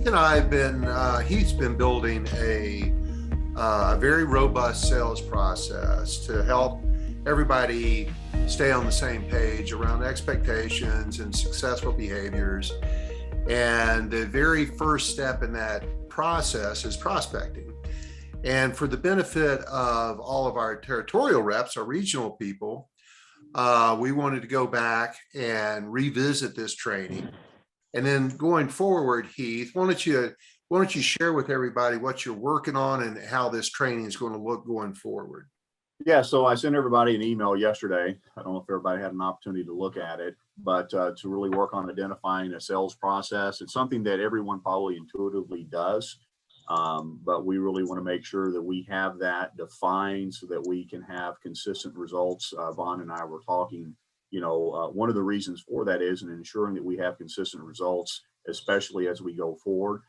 and I have been, Heath's been building a very robust sales process to help everybody stay on the same page around expectations and successful behaviors. And the very first step in that process is prospecting. And for the benefit of all of our territorial reps, our regional people, we wanted to go back and revisit this training. And then going forward, Heath, why don't you share with everybody what you're working on and how this training is going to look going forward? Yeah, so I sent everybody an email yesterday. I don't know if everybody had an opportunity to look at it, but to really work on identifying a sales process. It's something that everyone probably intuitively does, but we really want to make sure that we have that defined so that we can have consistent results. Vaughn and I were talking, one of the reasons for that is in ensuring that we have consistent results, especially as we go forward.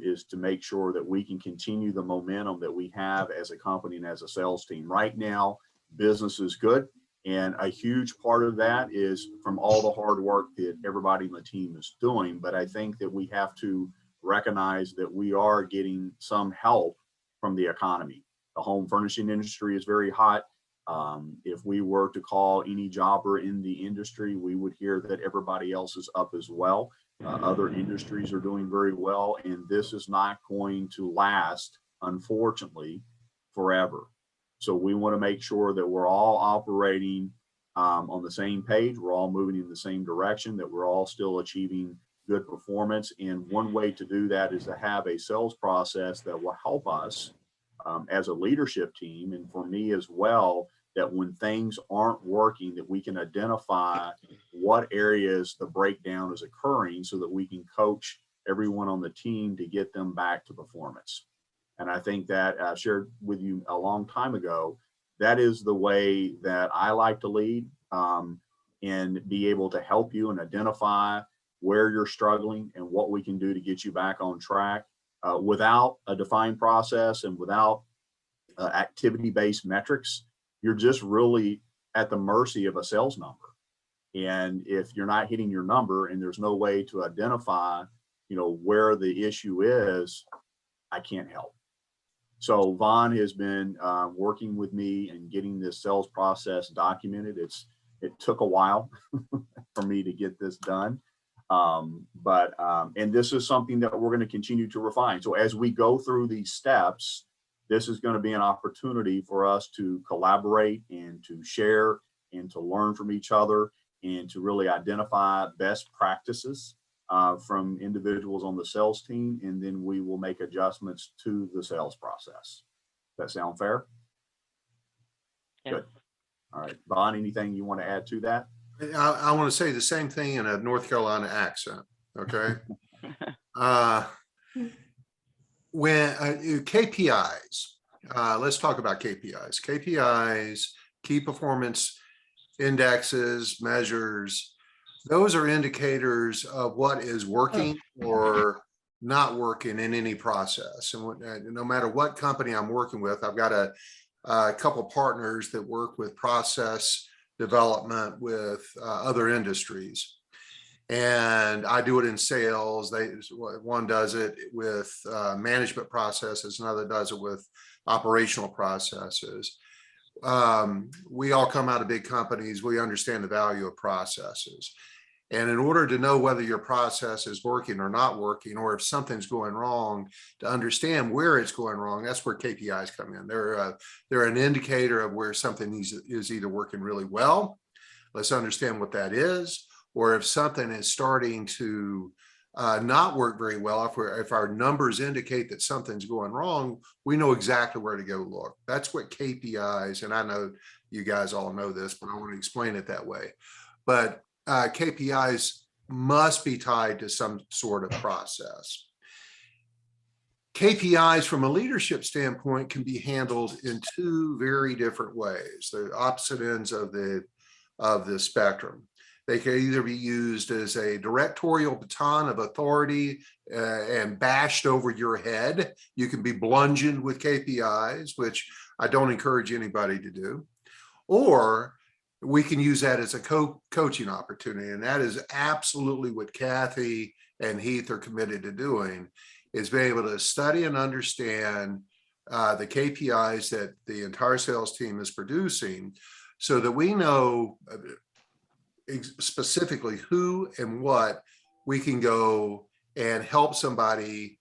Is to make sure that we can continue the momentum that we have as a company and as a sales team. Right now, business is good. And a huge part of that is from all the hard work that everybody in the team is doing. But I think that we have to recognize that we are getting some help from the economy. The home furnishing industry is very hot. If we were to call any jobber in the industry, we would hear that everybody else is up as well. Other industries are doing very well, and this is not going to last, unfortunately, forever. So we want to make sure that we're all operating on the same page. We're all moving in the same direction, that we're all still achieving good performance. And one way to do that is to have a sales process that will help us as a leadership team, and for me as well, that when things aren't working, that we can identify what areas the breakdown is occurring so that we can coach everyone on the team to get them back to performance. And I think that I shared with you a long time ago, that is the way that I like to lead, and be able to help you and identify where you're struggling and what we can do to get you back on track. Without a defined process and without activity-based metrics, you're just really at the mercy of a sales number. And if you're not hitting your number and there's no way to identify, where the issue is, I can't help. So Vaughn has been working with me and getting this sales process documented. It took a while for me to get this done. And this is something that we're going to continue to refine. So as we go through these steps, this is going to be an opportunity for us to collaborate and to share and to learn from each other and to really identify best practices from individuals on the sales team. And then we will make adjustments to the sales process. Does that sound fair? Yeah. Good. All right, Vaughn, anything you want to add to that? I want to say the same thing in a North Carolina accent. Okay. When KPIs, let's talk about KPIs. KPIs, key performance indexes, measures, those are indicators of what is working or not working in any process. And no matter what company I'm working with, I've got a couple partners that work with process development with other industries. And I do it in sales. One does it with management processes, another does it with operational processes. We all come out of big companies. We understand the value of processes. And in order to know whether your process is working or not working, or if something's going wrong, to understand where it's going wrong, that's where KPIs come in. They're an indicator of where something is either working really well. Let's understand what that is. Or if something is starting to not work very well, if our numbers indicate that something's going wrong, we know exactly where to go look. That's what KPIs, and I know you guys all know this, but I want to explain it that way. But KPIs must be tied to some sort of process. KPIs from a leadership standpoint can be handled in two very different ways. They're opposite ends of the spectrum. They can either be used as a directorial baton of authority and bashed over your head. You can be bludgeoned with KPIs, which I don't encourage anybody to do. Or we can use that as a coaching opportunity. And that is absolutely what Kathy and Heath are committed to doing, is being able to study and understand the KPIs that the entire sales team is producing so that we know specifically who and what we can go and help somebody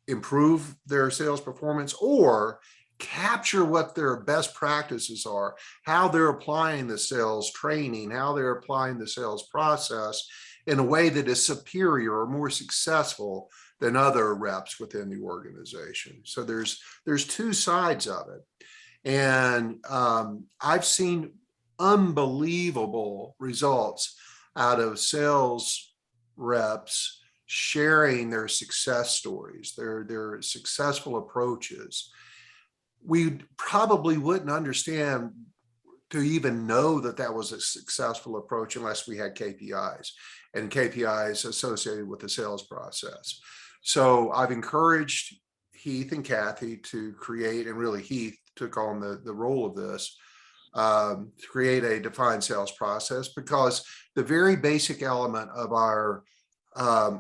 improve their sales performance or capture what their best practices are, how they're applying the sales training, how they're applying the sales process in a way that is superior or more successful than other reps within the organization. So there's two sides of it. And I've seen unbelievable results out of sales reps sharing their success stories, their successful approaches. We probably wouldn't understand to even know that that was a successful approach unless we had KPIs and KPIs associated with the sales process. So I've encouraged Heath and Kathy to create, and really Heath took on the role of this, to create a defined sales process, because the very basic element of our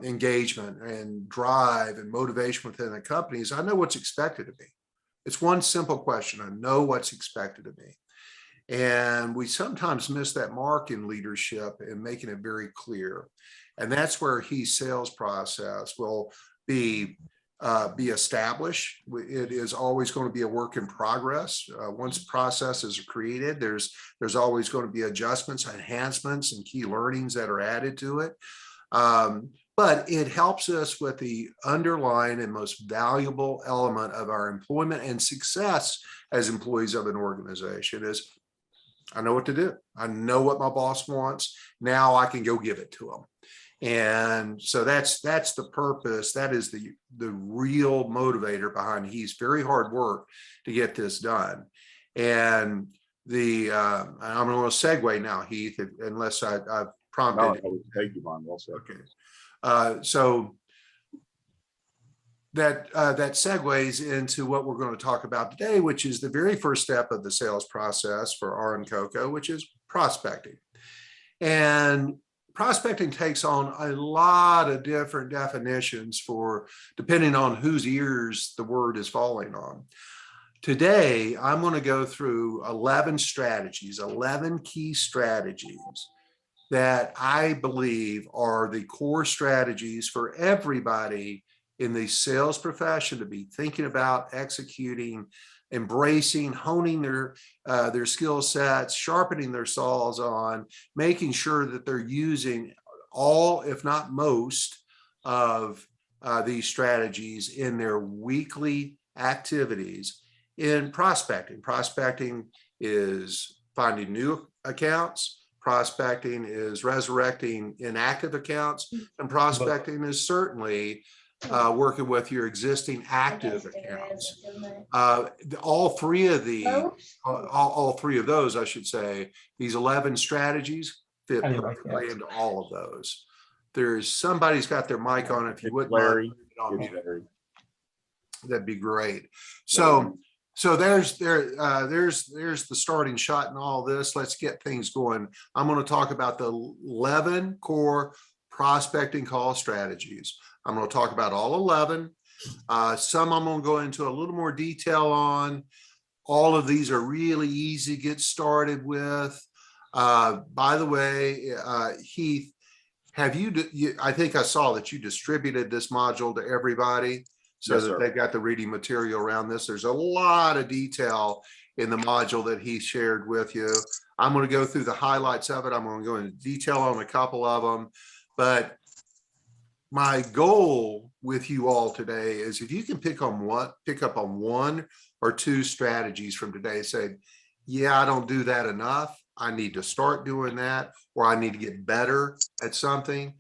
engagement and drive and motivation within the company is I know what's expected of me. It's one simple question. I know what's expected of me. And we sometimes miss that mark in leadership and making it very clear. And that's where Heath's sales process will be established. It is always going to be a work in progress. Once processes are created, there's always going to be adjustments, enhancements, and key learnings that are added to it. But it helps us with the underlying and most valuable element of our employment and success as employees of an organization is I know what to do. I know what my boss wants. Now I can go give it to them. And so that's the purpose. That is the real motivator behind Heath's very hard work to get this done. And I'm going to segue now, Heath, unless I've prompted. No, thank you, Von. Well said. Okay. So that segues into what we're going to talk about today, which is the very first step of the sales process for RM Coco, which is prospecting. And prospecting takes on a lot of different definitions depending on whose ears the word is falling on. Today, I'm going to go through 11 strategies, 11 key strategies that I believe are the core strategies for everybody in the sales profession to be thinking about, executing, embracing, honing their skill sets, sharpening their saws on, making sure that they're using all, if not most, of these strategies in their weekly activities in prospecting. Prospecting is finding new accounts. Prospecting is resurrecting inactive accounts, and prospecting is certainly working with your existing active accounts. All three of those, I should say, these 11 strategies fit perfectly into all of those. There's somebody's got their mic on. If you wouldn't Larry, mind, that'd be great. So there's the starting shot in all this. Let's get things going. I'm going to talk about the 11 core prospecting call strategies. I'm going to talk about all 11. Some I'm going to go into a little more detail on. All of these are really easy to get started with. By the way, Heath, I think I saw that you distributed this module to everybody so yes, that sir. They've got the reading material around this. There's a lot of detail in the module that he shared with you. I'm going to go through the highlights of it. I'm going to go into detail on a couple of them, but my goal with you all today is if you can pick up on one or two strategies from today, say, yeah, I don't do that enough. I need to start doing that, or I need to get better at something.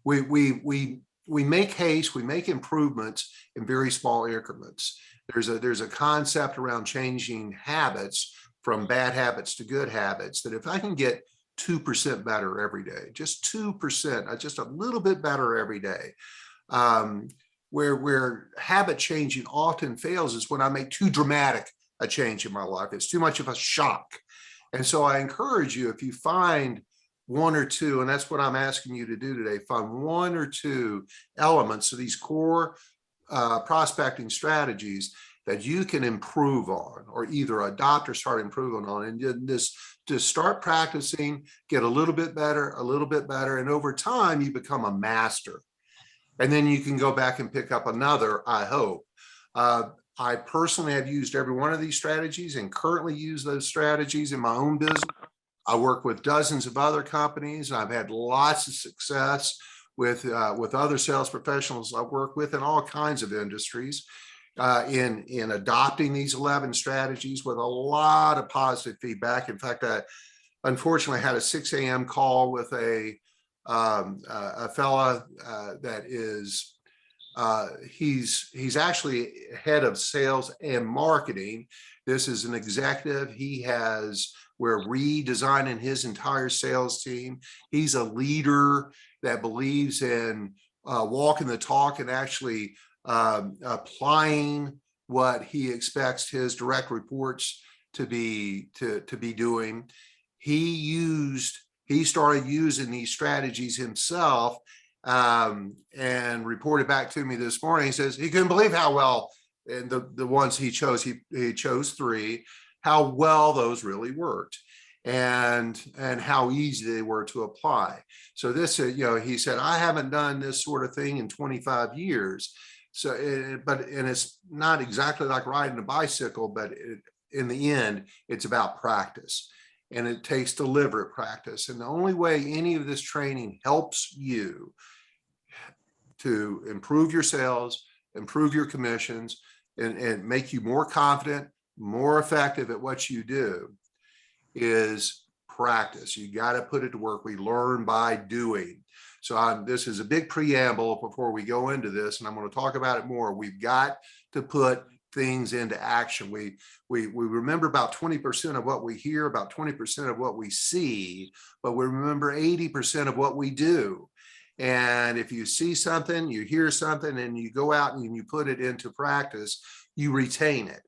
We make haste, we make improvements in very small increments. There's a concept around changing habits from bad habits to good habits, that if I can get 2% better every day, just 2%, just a little bit better every day. Where habit changing often fails is when I make too dramatic a change in my life. It's too much of a shock. And so I encourage you, if you find one or two, and that's what I'm asking you to do today, find one or two elements of these core prospecting strategies that you can improve on, or either adopt or start improving on, and just start practicing, get a little bit better, and over time you become a master. And then you can go back and pick up another, I hope. I personally have used every one of these strategies and currently use those strategies in my own business. I work with dozens of other companies. I've had lots of success with other sales professionals I work with in all kinds of industries in adopting these 11 strategies with a lot of positive feedback. In fact, I unfortunately had a 6 a.m. call with a fella that is he's actually head of sales and marketing. This is an executive. We're redesigning his entire sales team. He's a leader that believes in walking the talk and actually applying what he expects his direct reports to be doing. He started using these strategies himself and reported back to me this morning. He says he couldn't believe how well, and the ones he chose 3, how well those really worked, and how easy they were to apply. So this, he said, I haven't done this sort of thing in 25 years. So, and it's not exactly like riding a bicycle, but in the end, it's about practice, and it takes deliberate practice. And the only way any of this training helps you to improve your sales, improve your commissions, and make you more confident, more effective at what you do is practice. You got to put it to work. We learn by doing. So this is a big preamble before we go into this, and I'm going to talk about it more. We've got to put things into action. We remember about 20% of what we hear, about 20% of what we see, but we remember 80% of what we do. And if you see something, you hear something, and you go out and you put it into practice, you retain it.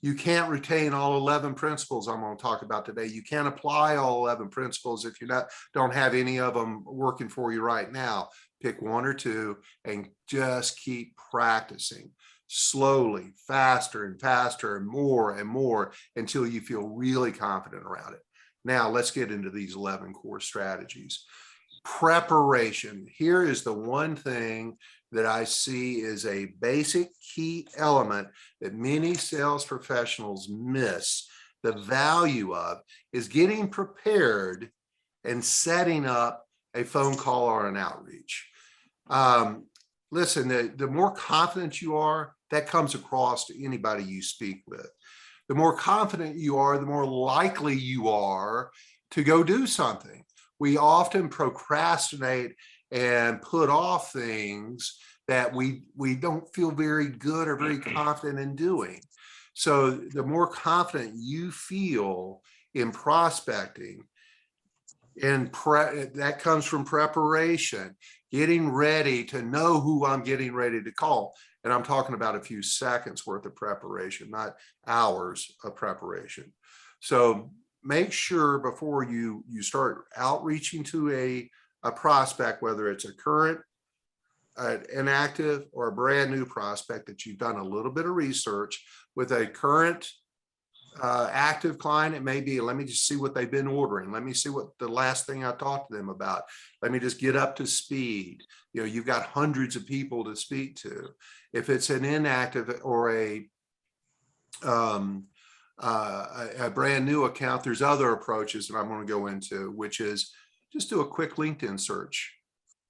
You can't retain all 11 principles I'm going to talk about today. You can't apply all 11 principles if you don't have any of them working for you right now. Pick 1 or 2 and just keep practicing slowly, faster and faster, and more until you feel really confident around it. Now let's get into these 11 core strategies. Preparation. Here is the one thing that I see is a basic key element that many sales professionals miss the value of, is getting prepared and setting up a phone call or an outreach. Listen, the more confident you are, that comes across to anybody you speak with. The more confident you are, the more likely you are to go do something. We often procrastinate and put off things that we don't feel very good or very confident in doing. So the more confident you feel in prospecting, and that comes from preparation, getting ready to know who I'm getting ready to call. And I'm talking about a few seconds worth of preparation, not hours of preparation. So make sure before you start outreaching to a prospect, whether it's a current, an active, or a brand new prospect, that you've done a little bit of research. With a current active client, it may be, let me just see what they've been ordering. Let me see what the last thing I talked to them about. Let me just get up to speed. You've got hundreds of people to speak to. If it's an inactive or a brand new account, there's other approaches that I'm going to go into, which is just do a quick LinkedIn search.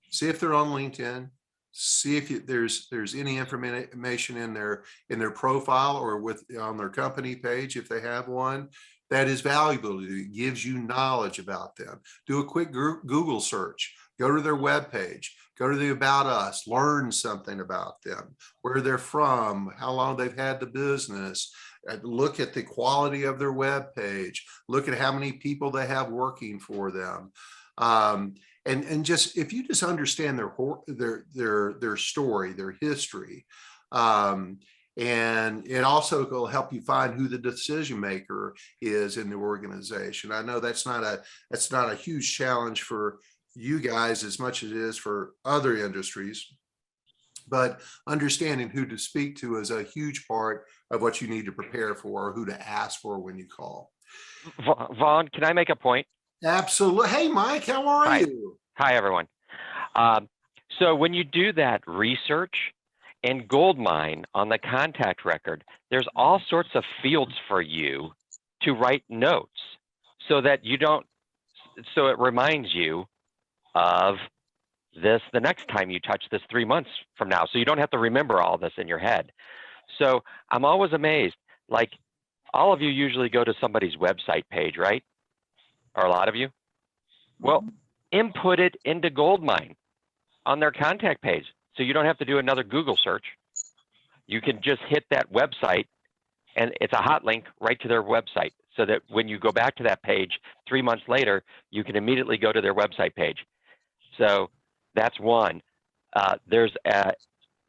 See if they're on LinkedIn. See if there's any information in their profile or on their company page, if they have one, that is valuable to you. It gives you knowledge about them. Do a quick Google search. Go to their webpage. Go to the About Us. Learn something about them, where they're from, how long they've had the business. Look at the quality of their webpage. Look at how many people they have working for them. And just, if you just understand their story, their history, and it also will help you find who the decision maker is in the organization. I know that's not a huge challenge for you guys as much as it is for other industries, but understanding who to speak to is a huge part of what you need to prepare for, or who to ask for when you call. Vaughn, can I make a point? Absolutely. Hey, Mike, how are Hi. you? Hi, everyone. So when you do that research in Goldmine on the contact record, there's all sorts of fields for you to write notes so that you don't, so it reminds you of this the next time you touch this 3 months from now. So you don't have to remember all this in your head. So I'm always amazed, like all of you usually go to somebody's website page, right? Or a lot of you? Well, input it into Goldmine on their contact page. So you don't have to do another Google search. You can just hit that website and it's a hot link right to their website, so that when you go back to that page 3 months later, you can immediately go to their website page. So that's one. There's a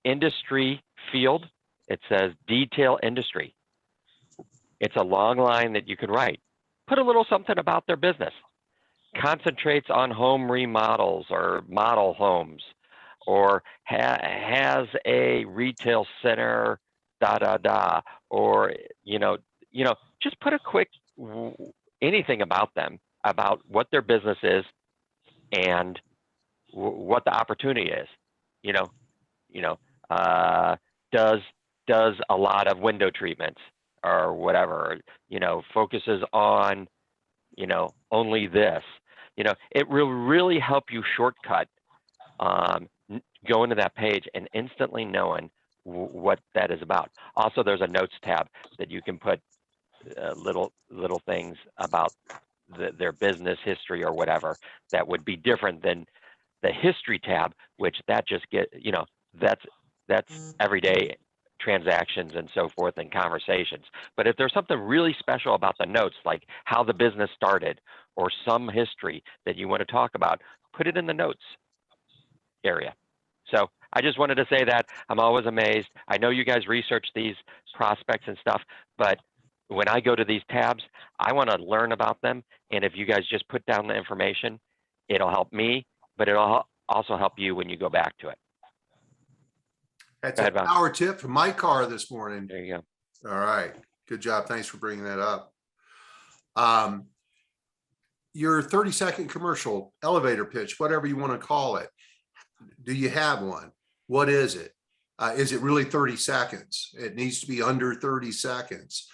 industry field. It says detail industry. It's a long line that you can write. Put a little something about their business. Concentrates on home remodels or model homes, or has a retail center, or just put a quick anything about them, about what their business is and what the opportunity is. Does a lot of window treatments or whatever, focuses on, only this. It will really help you shortcut going to that page and instantly knowing what that is about. Also, there's a notes tab that you can put little things about their business history or whatever that would be different than the history tab, which that just that's everyday transactions and so forth and conversations. But if there's something really special about the notes, like how the business started or some history that you want to talk about, put it in the notes area. So I just wanted to say that I'm always amazed. I know you guys research these prospects and stuff, but when I go to these tabs, I want to learn about them. And if you guys just put down the information, it'll help me, but it'll also help you when you go back to it. That's a power tip from my car this morning. There you go. All right. Good job. Thanks for bringing that up. Your 30-second commercial, elevator pitch, whatever you want to call it. Do you have one? What is it? Is it really 30 seconds? It needs to be under 30 seconds.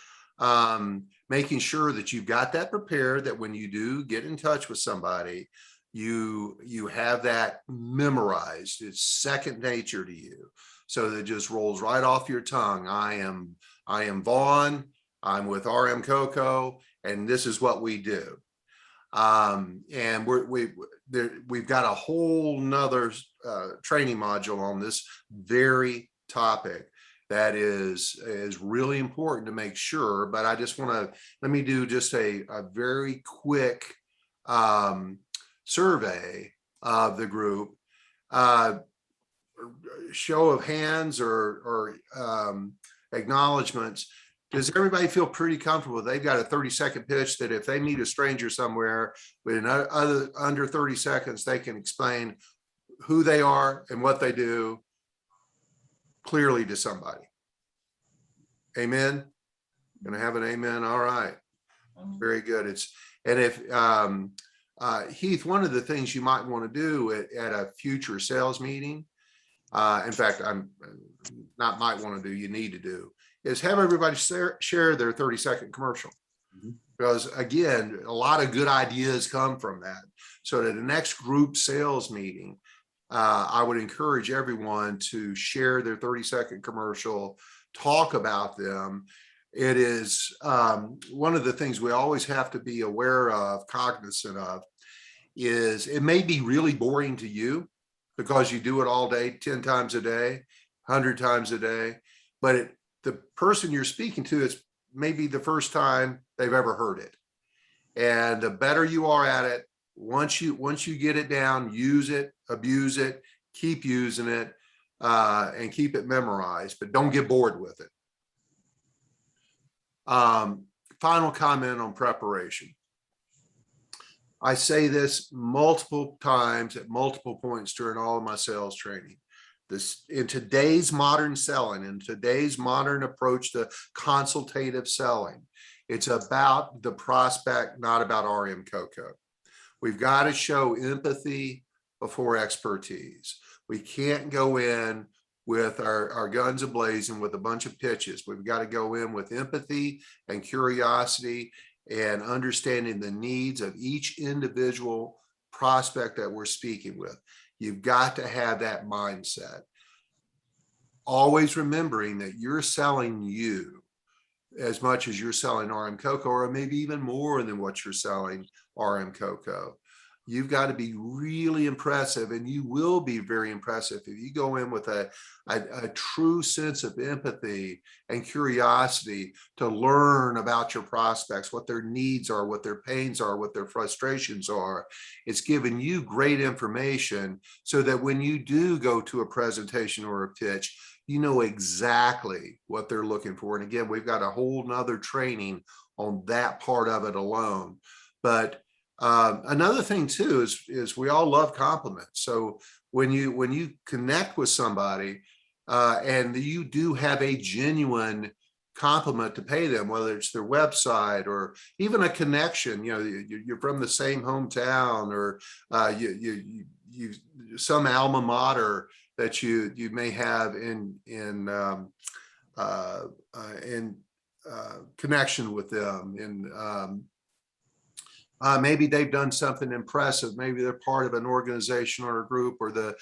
Making sure that you've got that prepared, that when you do get in touch with somebody, you have that memorized. It's second nature to you. So that it just rolls right off your tongue. I am Vaughn. I'm with RM Coco, and this is what we do. And we've got a whole nother training module on this very topic that is really important to make sure. But I just want to let me do just a very quick survey of the group. Show of hands or acknowledgements. Does everybody feel pretty comfortable? They've got a 30-second pitch that if they meet a stranger somewhere within under 30 seconds, they can explain who they are and what they do clearly to somebody. Amen. Gonna have an amen. All right. Very good. If Heath, one of the things you might want to do at a future sales meeting, in fact, I'm not might want to do, you need to do, is have everybody share their 30-second commercial. Because again, a lot of good ideas come from that. So at the next group sales meeting, I would encourage everyone to share their 30-second commercial, talk about them. It is one of the things we always have to be aware of, cognizant of, is it may be really boring to you because you do it all day, 10 times a day, 100 times a day, but the person you're speaking to is maybe the first time they've ever heard it. And the better you are at it, once you get it down, use it, abuse it, keep using it, and keep it memorized, but don't get bored with it. Final comment on preparation. I say this multiple times at multiple points during all of my sales training. This in today's modern selling, in today's modern approach to consultative selling, it's about the prospect, not about RM Coco. We've got to show empathy before expertise. We can't go in with our guns ablazing with a bunch of pitches. We've got to go in with empathy and curiosity and understanding the needs of each individual prospect that we're speaking with. You've got to have that mindset. Always remembering that you're selling you as much as you're selling RM Coco, or maybe even more than what you're selling RM Coco. You've got to be really impressive, and you will be very impressive if you go in with a true sense of empathy and curiosity to learn about your prospects, what their needs are, what their pains are, what their frustrations are. It's giving you great information so that when you do go to a presentation or a pitch, you know exactly what they're looking for. And again, we've got a whole nother training on that part of it alone. But another thing too is we all love compliments. So when you connect with somebody and you do have a genuine compliment to pay them, whether it's their website or even a connection, you know, you're from the same hometown, or you some alma mater that you may have in connection with them, and maybe they've done something impressive. Maybe they're part of an organization or a group, or the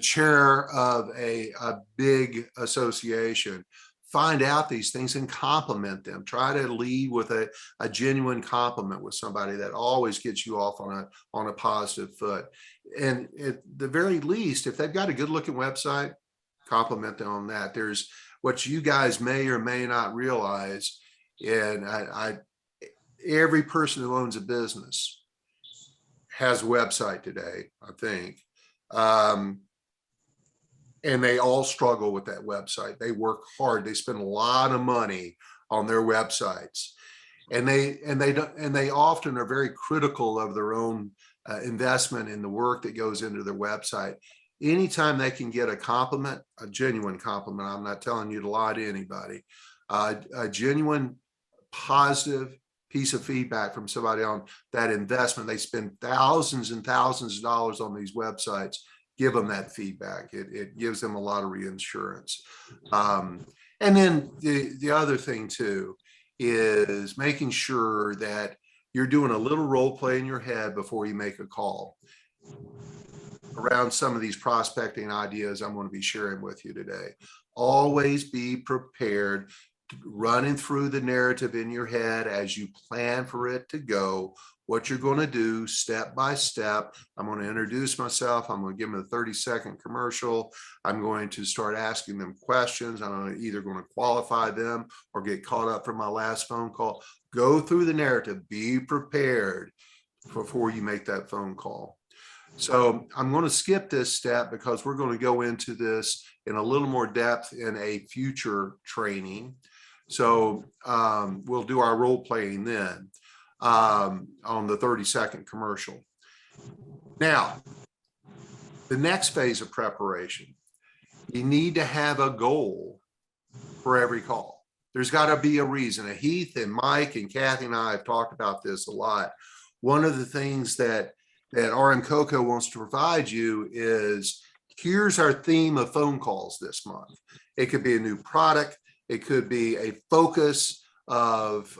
chair of a big association. Find out these things and compliment them. Try to lead with a genuine compliment with somebody. That always gets you off on a positive foot. And at the very least, if they've got a good looking website, compliment them on that. There's what you guys may or may not realize, and every person who owns a business has a website today, I think. And they all struggle with that website. They work hard. They spend a lot of money on their websites, and they often are very critical of their own investment in the work that goes into their website. Anytime they can get a compliment, a genuine compliment, I'm not telling you to lie to anybody, a genuine positive piece of feedback from somebody on that investment. They spend thousands and thousands of dollars on these websites. Give them that feedback. It gives them a lot of reinsurance. And then the other thing too is making sure that you're doing a little role play in your head before you make a call around some of these prospecting ideas I'm going to be sharing with you today. Always be prepared, running through the narrative in your head as you plan for it to go, what you're going to do step by step. I'm going to introduce myself. I'm going to give them a 30-second commercial. I'm going to start asking them questions. I'm either going to qualify them or get caught up from my last phone call. Go through the narrative. Be prepared before you make that phone call. So I'm going to skip this step because we're going to go into this in a little more depth in a future training. So we'll do our role playing then on the 30-second commercial. Now, the next phase of preparation, you need to have a goal for every call. There's got to be a reason. Heath and Mike and Kathy and I have talked about this a lot. One of the things that RM Coco wants to provide you is, here's our theme of phone calls this month. It could be a new product. It could be a focus of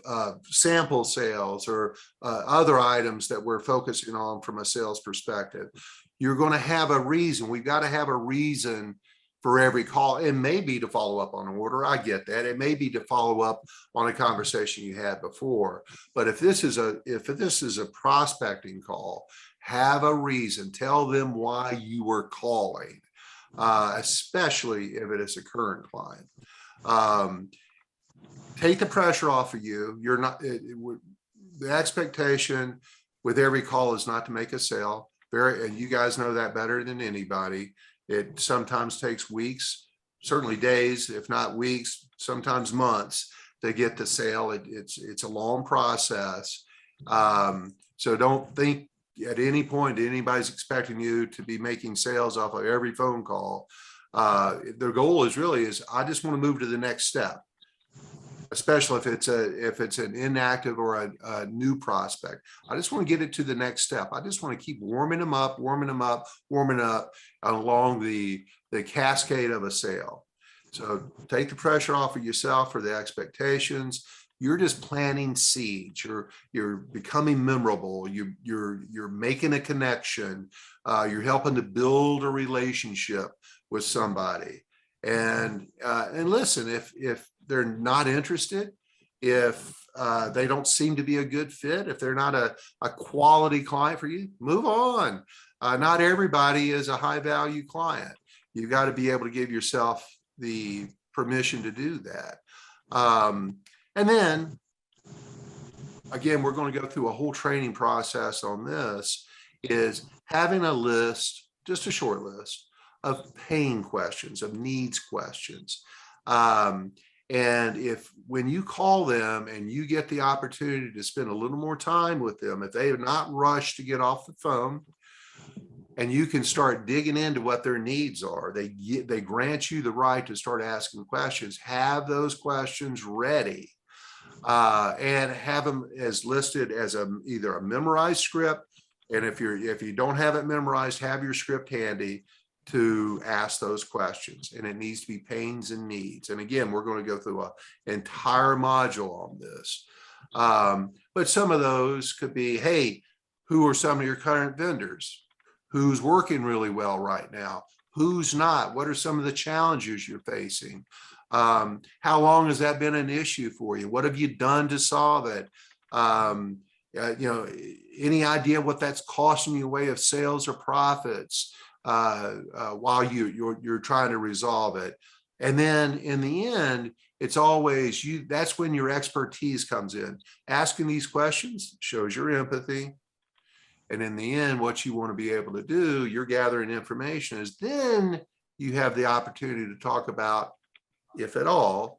sample sales or other items that we're focusing on from a sales perspective. You're going to have a reason. We've got to have a reason for every call. It may be to follow up on an order. I get that. It may be to follow up on a conversation you had before. But if this is a prospecting call, have a reason. Tell them why you were calling, especially if it is a current client. Take the pressure off of you. You're not, the expectation with every call is not to make a sale. And you guys know that better than anybody. It sometimes takes weeks, certainly days, if not weeks, sometimes months to get the sale. It's a long process. So don't think at any point anybody's expecting you to be making sales off of every phone call. Their goal is I just want to move to the next step, especially if it's an inactive or a new prospect. I just want to get it to the next step. I just want to keep warming them up along the cascade of a sale. So take the pressure off of yourself for the expectations. You're just planting seeds. You're becoming memorable. You're making a connection. You're helping to build a relationship with somebody. And listen, if they're not interested, if they don't seem to be a good fit, if they're not a quality client for you, move on. Not everybody is a high value client. You've got to be able to give yourself the permission to do that. And then, again, we're going to go through a whole training process on this, is having a list, just a short list, of pain questions, of needs questions. And when you call them and you get the opportunity to spend a little more time with them, if they have not rushed to get off the phone, and you can start digging into what their needs are, they grant you the right to start asking questions. Have those questions ready, and have them as listed as either a memorized script. And if you don't have it memorized, have your script handy to ask those questions. And it needs to be pains and needs. And again, we're going to go through an entire module on this. But some of those could be, hey, who are some of your current vendors? Who's working really well right now? Who's not? What are some of the challenges you're facing? How long has that been an issue for you? What have you done to solve it? Any idea what that's costing you in way of sales or profits while you're trying to resolve it? And then in the end, it's always that's when your expertise comes in. Asking these questions shows your empathy. And in the end, what you want to be able to do, you're gathering information, is then you have the opportunity to talk about, if at all,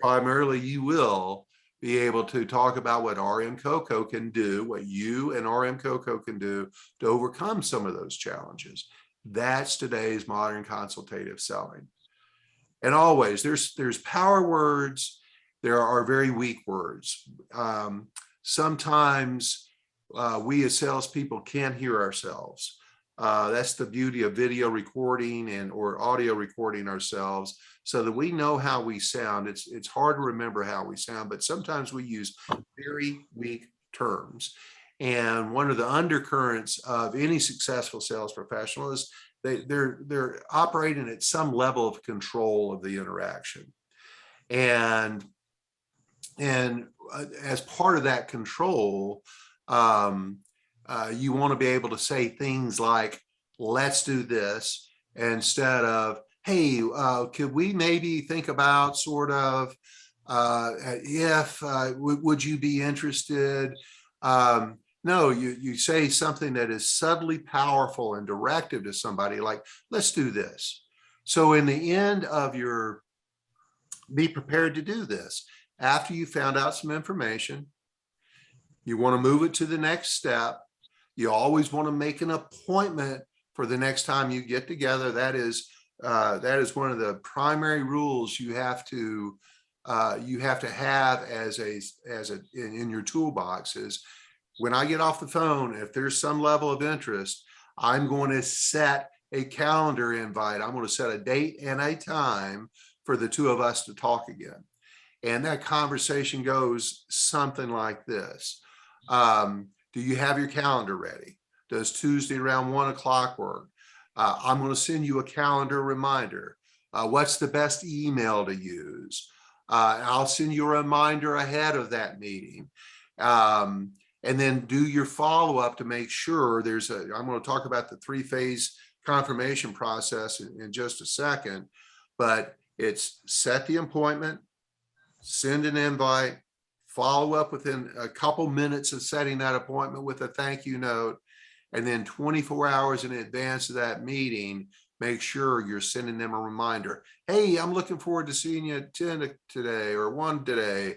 primarily you will be able to talk about what RM Coco can do, what you and RM Coco can do to overcome some of those challenges. That's today's modern consultative selling. And always, there's power words, there are very weak words. Sometimes we as salespeople can't hear ourselves. That's the beauty of video recording or audio recording ourselves, so that we know how we sound. It's hard to remember how we sound, but sometimes we use very weak terms. And one of the undercurrents of any successful sales professional is they're operating at some level of control of the interaction. And as part of that control, you want to be able to say things like, let's do this, instead of, hey, could we maybe think about sort of, would you be interested? No, you say something that is subtly powerful and directive to somebody, like, let's do this. So in the end of be prepared to do this. After you found out some information, you want to move it to the next step. You always want to make an appointment for the next time you get together. That is one of the primary rules you have to have in your toolbox. Is when I get off the phone, if there's some level of interest, I'm going to set a calendar invite. I'm going to set a date and a time for the two of us to talk again. And that conversation goes something like this. Do you have your calendar ready? Does Tuesday around 1 o'clock work? I'm going to send you a calendar reminder. What's the best email to use? I'll send you a reminder ahead of that meeting. And then do your follow-up to make sure I'm going to talk about the 3-phase confirmation process in just a second, but it's set the appointment, send an invite, follow up within a couple minutes of setting that appointment with a thank you note, and then 24 hours in advance of that meeting, make sure you're sending them a reminder. Hey, I'm looking forward to seeing you at 10 today or 1 today.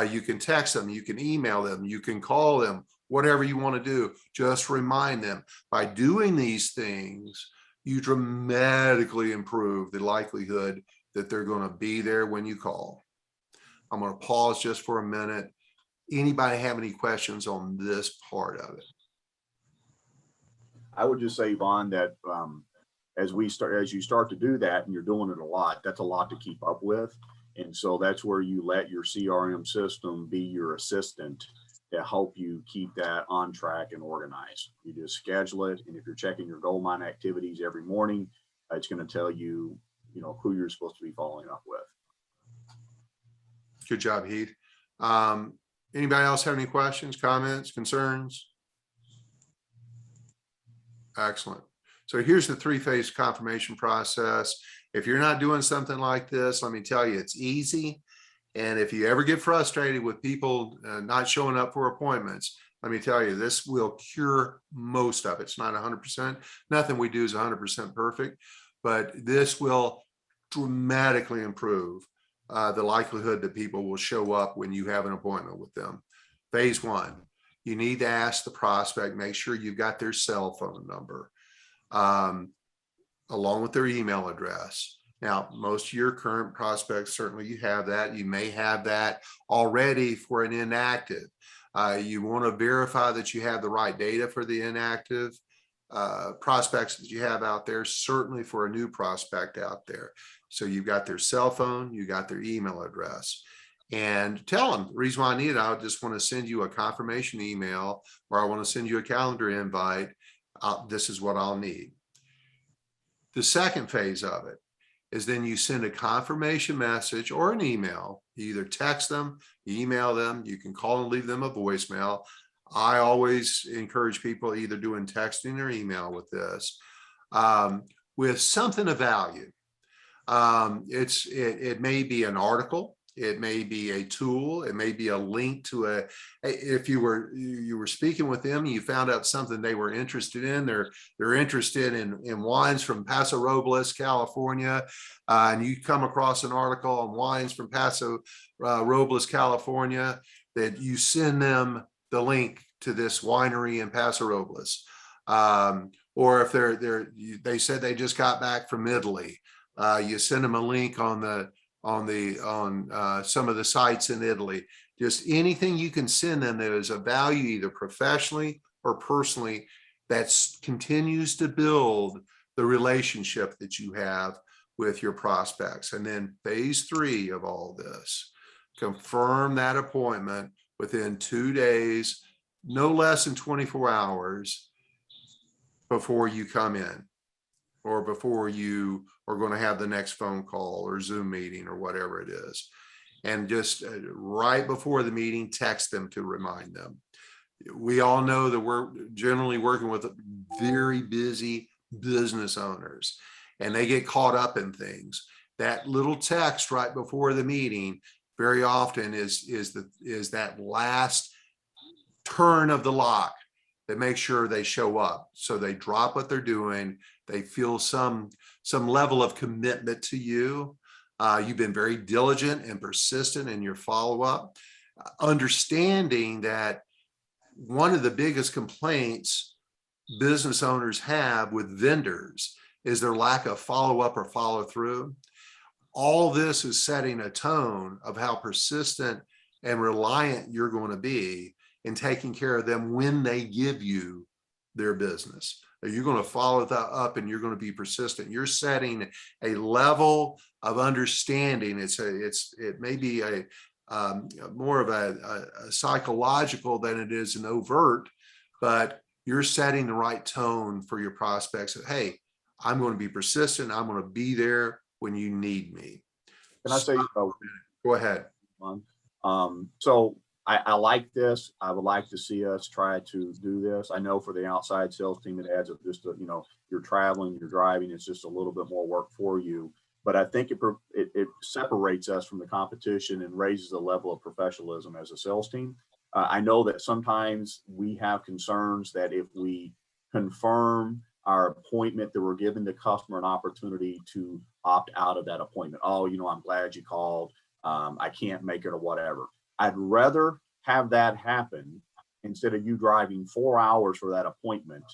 You can text them, you can email them, you can call them, whatever you want to do, just remind them. By doing these things, you dramatically improve the likelihood that they're going to be there when you call. I'm going to pause just for a minute. Anybody have any questions on this part of it? I would just say, Vaughn, that as you start to do that and you're doing it a lot, that's a lot to keep up with. And so that's where you let your CRM system be your assistant to help you keep that on track and organized. You just schedule it. And if you're checking your gold mine activities every morning, it's going to tell you, who you're supposed to be following up with. Good job, Heath. Anybody else have any questions, comments, concerns? Excellent. So here's the three-phase confirmation process. If you're not doing something like this, let me tell you, it's easy. And if you ever get frustrated with people not showing up for appointments, let me tell you, this will cure most of it. It's not 100%. Nothing we do is 100% perfect, but this will dramatically improve the likelihood that people will show up when you have an appointment with them. Phase one, you need to ask the prospect, make sure you've got their cell phone number, along with their email address. Now, most of your current prospects, certainly you have that. You may have that already for an inactive. You want to verify that you have the right data for the inactive prospects that you have out there, certainly for a new prospect out there. So you've got their cell phone, you got their email address, and tell them the reason why I need it. I just want to send you a confirmation email, or I want to send you a calendar invite. This is what I'll need. The second phase of it is then you send a confirmation message or an email. You either text them, email them, you can call and leave them a voicemail. I always encourage people either doing texting or email with this, with something of value. It may be an article, it may be a tool, it may be a link to if you were speaking with them and you found out something they were interested in, they're interested in wines from Paso Robles, California, and you come across an article on wines from Paso Robles, California, that you send them the link to this winery in Paso Robles. Or if they said they just got back from Italy, you send them a link on some of the sites in Italy. Just anything you can send them that is of value, either professionally or personally, that continues to build the relationship that you have with your prospects. And then phase three of all this, confirm that appointment within 2 days, no less than 24 hours before you come in, or before you are going to have the next phone call or Zoom meeting or whatever it is. And just right before the meeting, text them to remind them. We all know that we're generally working with very busy business owners, and they get caught up in things. That little text right before the meeting very often is that last turn of the lock that makes sure they show up. So they drop what they're doing. They feel some level of commitment to you. You've been very diligent and persistent in your follow-up, understanding that one of the biggest complaints business owners have with vendors is their lack of follow-up or follow-through. All this is setting a tone of how persistent and reliant you're going to be in taking care of them when they give you their business. You're going to follow that up and you're going to be persistent. You're setting a level of understanding. It may be more of a psychological than it is an overt, but you're setting the right tone for your prospects that, hey, I'm going to be persistent. I'm going to be there when you need me. Can I say, go ahead. So I like this. I would like to see us try to do this. I know for the outside sales team, it adds up just to, you're traveling, you're driving, it's just a little bit more work for you. But I think it separates us from the competition and raises the level of professionalism as a sales team. I know that sometimes we have concerns that if we confirm our appointment, that we're giving the customer an opportunity to opt out of that appointment. Oh, I'm glad you called. I can't make it or whatever. I'd rather have that happen instead of you driving 4 hours for that appointment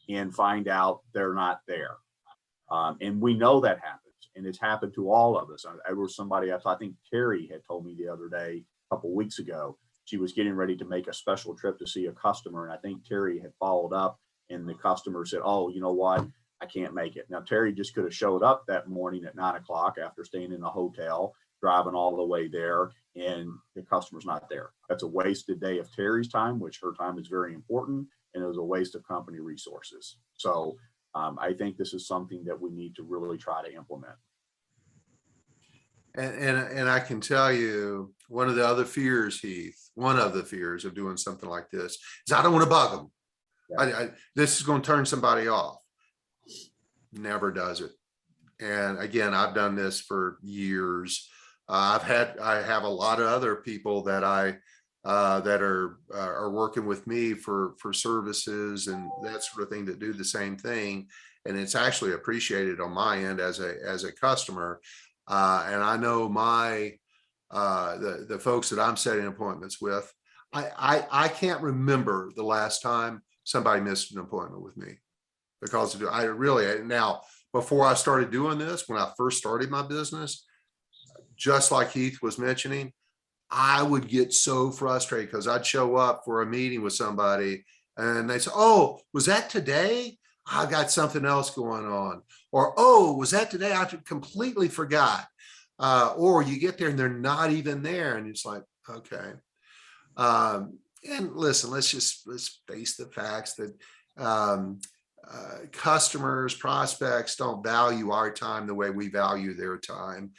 and find out they're not there. And we know that happens, and it's happened to all of us. I was somebody, I think Terry had told me the other day, a couple of weeks ago, she was getting ready to make a special trip to see a customer. And I think Terry had followed up, and the customer said, oh, you know what? I can't make it. Now, Terry just could have showed up that morning at 9 o'clock after staying in a hotel, driving all the way there, and the customer's not there. That's a wasted day of Terry's time, which her time is very important, and it was a waste of company resources. So I think this is something that we need to really try to implement. And I can tell you, one of the other fears, Heath, one of the fears of doing something like this is I don't want to bug them. Yeah. This is going to turn somebody off. Never does it. And again, I've done this for years. I have a lot of other people that that are working with me for services and that sort of thing that do the same thing. And it's actually appreciated on my end as a customer. And I know the folks that I'm setting appointments with, I can't remember the last time somebody missed an appointment with me, because now, before I started doing this, when I first started my business, just like Heath was mentioning, I would get so frustrated because I'd show up for a meeting with somebody and they say, oh, was that today? I got something else going on. Or, oh, was that today? I completely forgot. Or you get there and they're not even there. And it's like, okay. And listen, let's face the facts that customers, prospects don't value our time the way we value their time.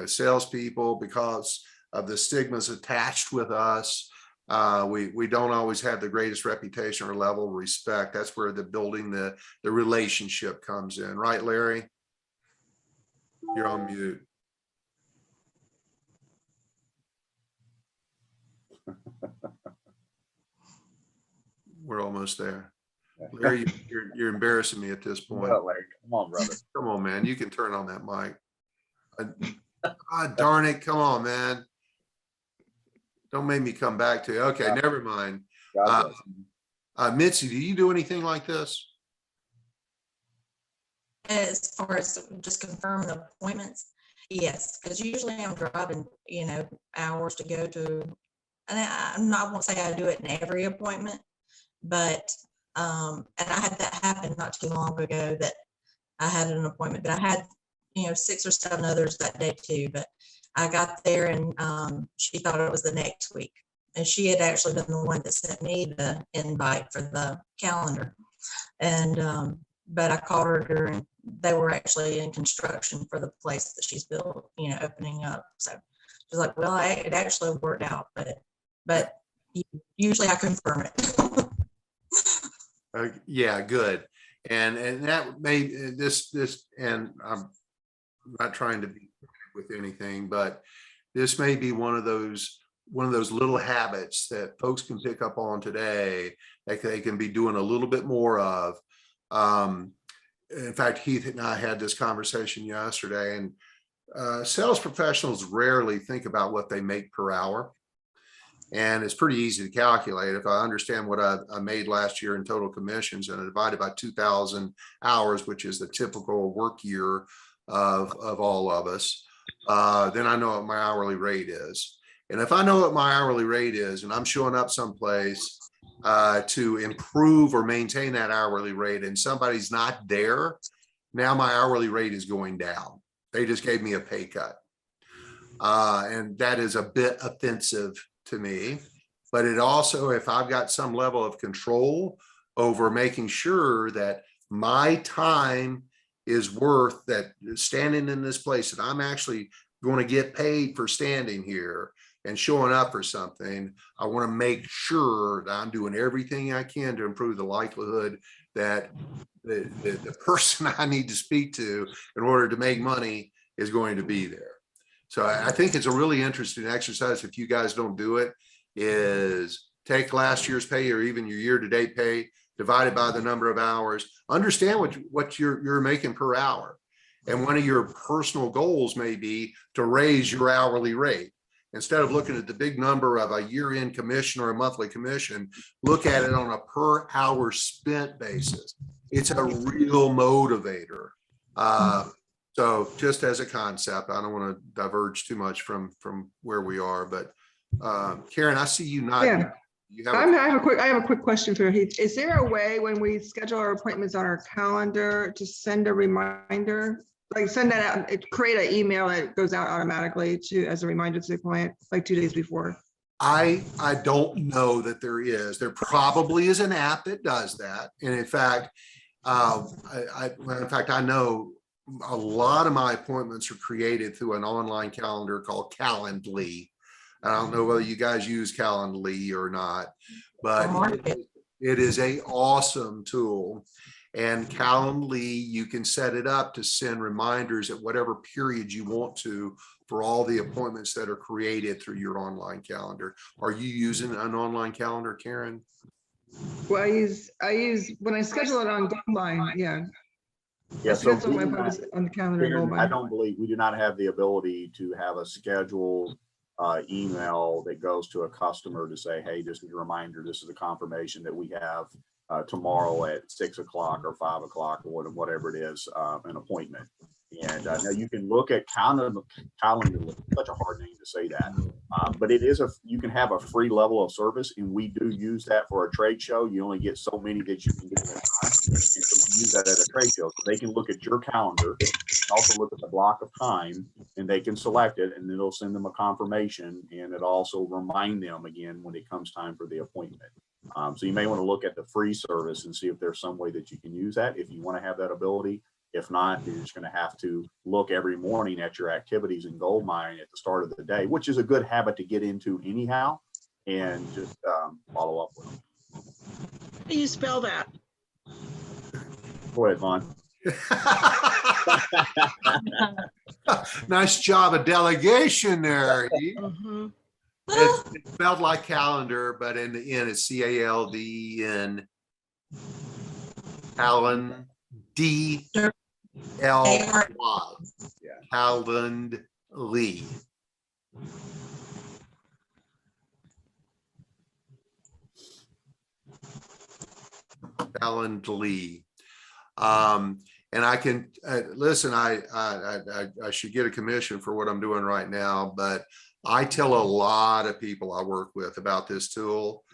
Salespeople, because of the stigmas attached with us, we don't always have the greatest reputation or level of respect. That's where the building the relationship comes in, right, Larry? You're on mute. We're almost there. Larry, you're embarrassing me at this point. Well, Larry, come on, brother. Come on, man. You can turn on that mic. Darn it. Come on, man. Don't make me come back to you. Okay, Yeah. Never mind. God bless. Mitzi, do you do anything like this? As far as just confirming the appointments, yes, because usually I'm driving, hours to go to, and I won't say I do it in every appointment, but, and I had that happen not too long ago that I had an appointment, but I had, 6 or 7 others that day too, but I got there and she thought it was the next week. And she had actually been the one that sent me the invite for the calendar. And, but I called her during, they were actually in construction for the place that she's built, opening up. So she's like, well, it actually worked out, but usually I confirm it. Yeah, good. And that may this and I'm not trying to be with anything, but this may be one of those little habits that folks can pick up on today that they can be doing a little bit more of. In fact, Heath and I had this conversation yesterday, and sales professionals rarely think about what they make per hour. And it's pretty easy to calculate. If I understand what I made last year in total commissions and I divide it by 2,000 hours, which is the typical work year of all of us, then I know what my hourly rate is. And if I know what my hourly rate is and I'm showing up someplace to improve or maintain that hourly rate and somebody's not there, now my hourly rate is going down. They just gave me a pay cut. And that is a bit offensive to me, but it also, if I've got some level of control over making sure that my time is worth that, standing in this place, that I'm actually going to get paid for standing here and showing up for something, I want to make sure that I'm doing everything I can to improve the likelihood that the person I need to speak to in order to make money is going to be there. So I think it's a really interesting exercise. If you guys don't do it, is take last year's pay or even your year-to-date pay, divide it by the number of hours, understand what you're making per hour. And one of your personal goals may be to raise your hourly rate. Instead of looking at the big number of a year-end commission or a monthly commission, look at it on a per hour spent basis. It's a real motivator. So just as a concept, I don't want to diverge too much from where we are, but Karen, I see you not. Yeah. You have I have a quick question for Heath. Is there a way when we schedule our appointments on our calendar to send a reminder, like send that out, create an email that goes out automatically as a reminder to the client, like 2 days before? I don't know that there is. There probably is an app that does that. And in fact, I know a lot of my appointments are created through an online calendar called Calendly. I don't know whether you guys use Calendly or not, but it is a awesome tool. And Calendly, you can set it up to send reminders at whatever period you want to for all the appointments that are created through your online calendar. Are you using an online calendar, Karen? Well, I use when I schedule it on Goldline. Yeah. Yeah, so That's on my appointments on the calendar. Karen, I Goldline. don't believe, we do not have the ability to have a scheduled email that goes to a customer to say, hey, just as a reminder, this is a confirmation that we have tomorrow at 6 o'clock or 5 o'clock or whatever it is, an appointment. And now you can look at calendar, such a hard name to say that, but it is you can have a free level of service, and we do use that for a trade show. You only get so many that you can get at a time, and so we use that at a trade show. So they can look at your calendar and also look at the block of time, and they can select it, and it'll send them a confirmation, and it also remind them again when it comes time for the appointment. So you may want to look at the free service and see if there's some way that you can use that if you want to have that ability. If not, you're just going to have to look every morning at your activities in Goldmine at the start of the day, which is a good habit to get into anyhow, and just follow up with them. How do you spell that? Go ahead, Vaughn. Nice job of delegation there. Heath. Mhm. It's spelled like calendar, but in the end, it's CALDN. Calendly. Calendly. Calendly. And I can listen. I should get a commission for what I'm doing right now, but I tell a lot of people I work with about this tool.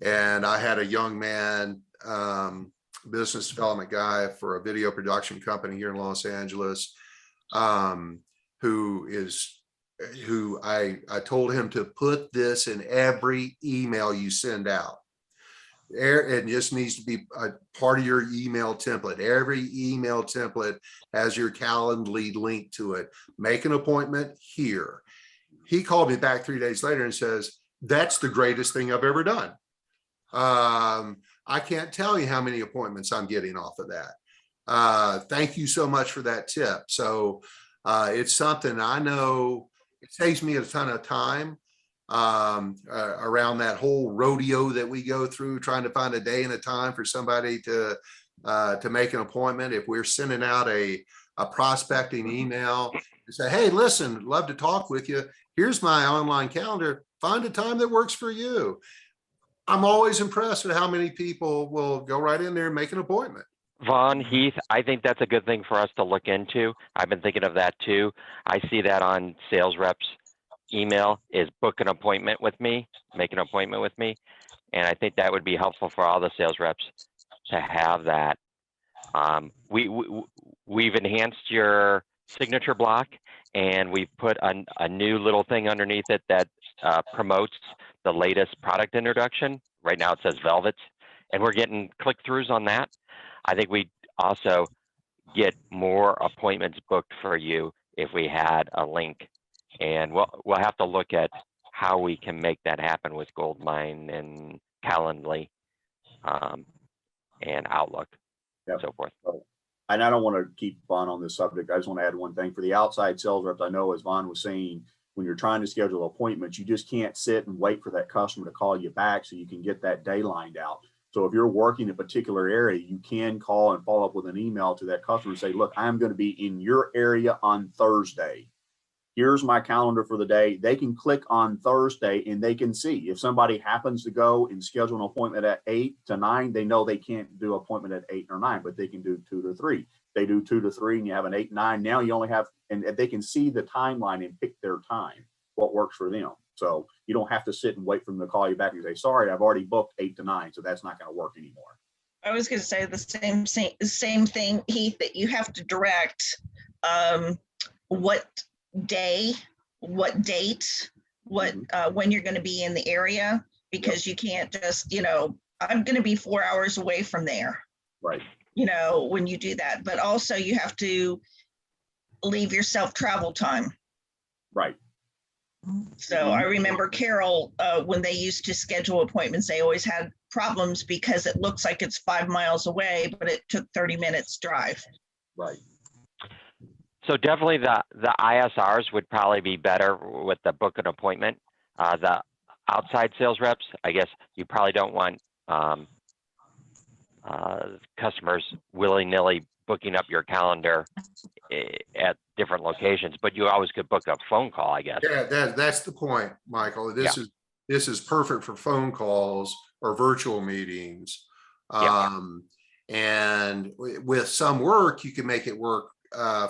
And I had a young man, business development guy for a video production company here in Los Angeles, who I told him to put this in every email you send out. It just needs to be a part of your email template. Every email template has your Calendly link to it. Make an appointment here. He called me back 3 days later and says, that's the greatest thing I've ever done. I can't tell you how many appointments I'm getting off of that. Thank you so much for that tip. So it's something I know it saves me a ton of time around that whole rodeo that we go through, trying to find a day and a time for somebody to make an appointment. If we're sending out a prospecting email and say, hey, listen, love to talk with you. Here's my online calendar. Find a time that works for you. I'm always impressed with how many people will go right in there and make an appointment. Vaughn, Heath, I think that's a good thing for us to look into. I've been thinking of that too. I see that on sales reps email is book an appointment with me, make an appointment with me. And I think that would be helpful for all the sales reps to have that. We've enhanced your signature block, and we've put a new little thing underneath it that promotes the latest product introduction. Right now it says Velvet, and we're getting click-throughs on that. I think we also get more appointments booked for you if we had a link, and we'll have to look at how we can make that happen with Goldmine and Calendly and Outlook and so forth. And I don't want to keep Vaughn on this subject. I just want to add one thing for the outside sales reps. I know, as Vaughn was saying, when you're trying to schedule appointments, you just can't sit and wait for that customer to call you back so you can get that day lined out. So if you're working a particular area, you can call and follow up with an email to that customer and say, look, I'm going to be in your area on Thursday. here's my calendar for the day. They can click on Thursday and they can see if somebody happens to go and schedule an appointment at 8 to 9, they know they can't do appointment at 8 or 9, but they can do 2 to 3. They do 2 to 3 and you have an 8, 9. Now you only have, and they can see the timeline and pick their time, what works for them. So you don't have to sit and wait for them to call you back and say, sorry, I've already booked 8 to 9. So that's not going to work anymore. I was going to say the same thing, Heath, that you have to direct what day, what date, when you're going to be in the area, because you can't just, I'm going to be 4 hours away from there. Right. When you do that, but also you have to leave yourself travel time. Right. So I remember Carol, when they used to schedule appointments, they always had problems because it looks like it's 5 miles away, but it took 30 minutes drive. Right. So definitely the ISRs would probably be better with the book an appointment. The outside sales reps, I guess you probably don't want customers willy-nilly booking up your calendar at different locations, but you always could book a phone call, I guess. Yeah, that's the point, Michael. This is perfect for phone calls or virtual meetings. And with some work, you can make it work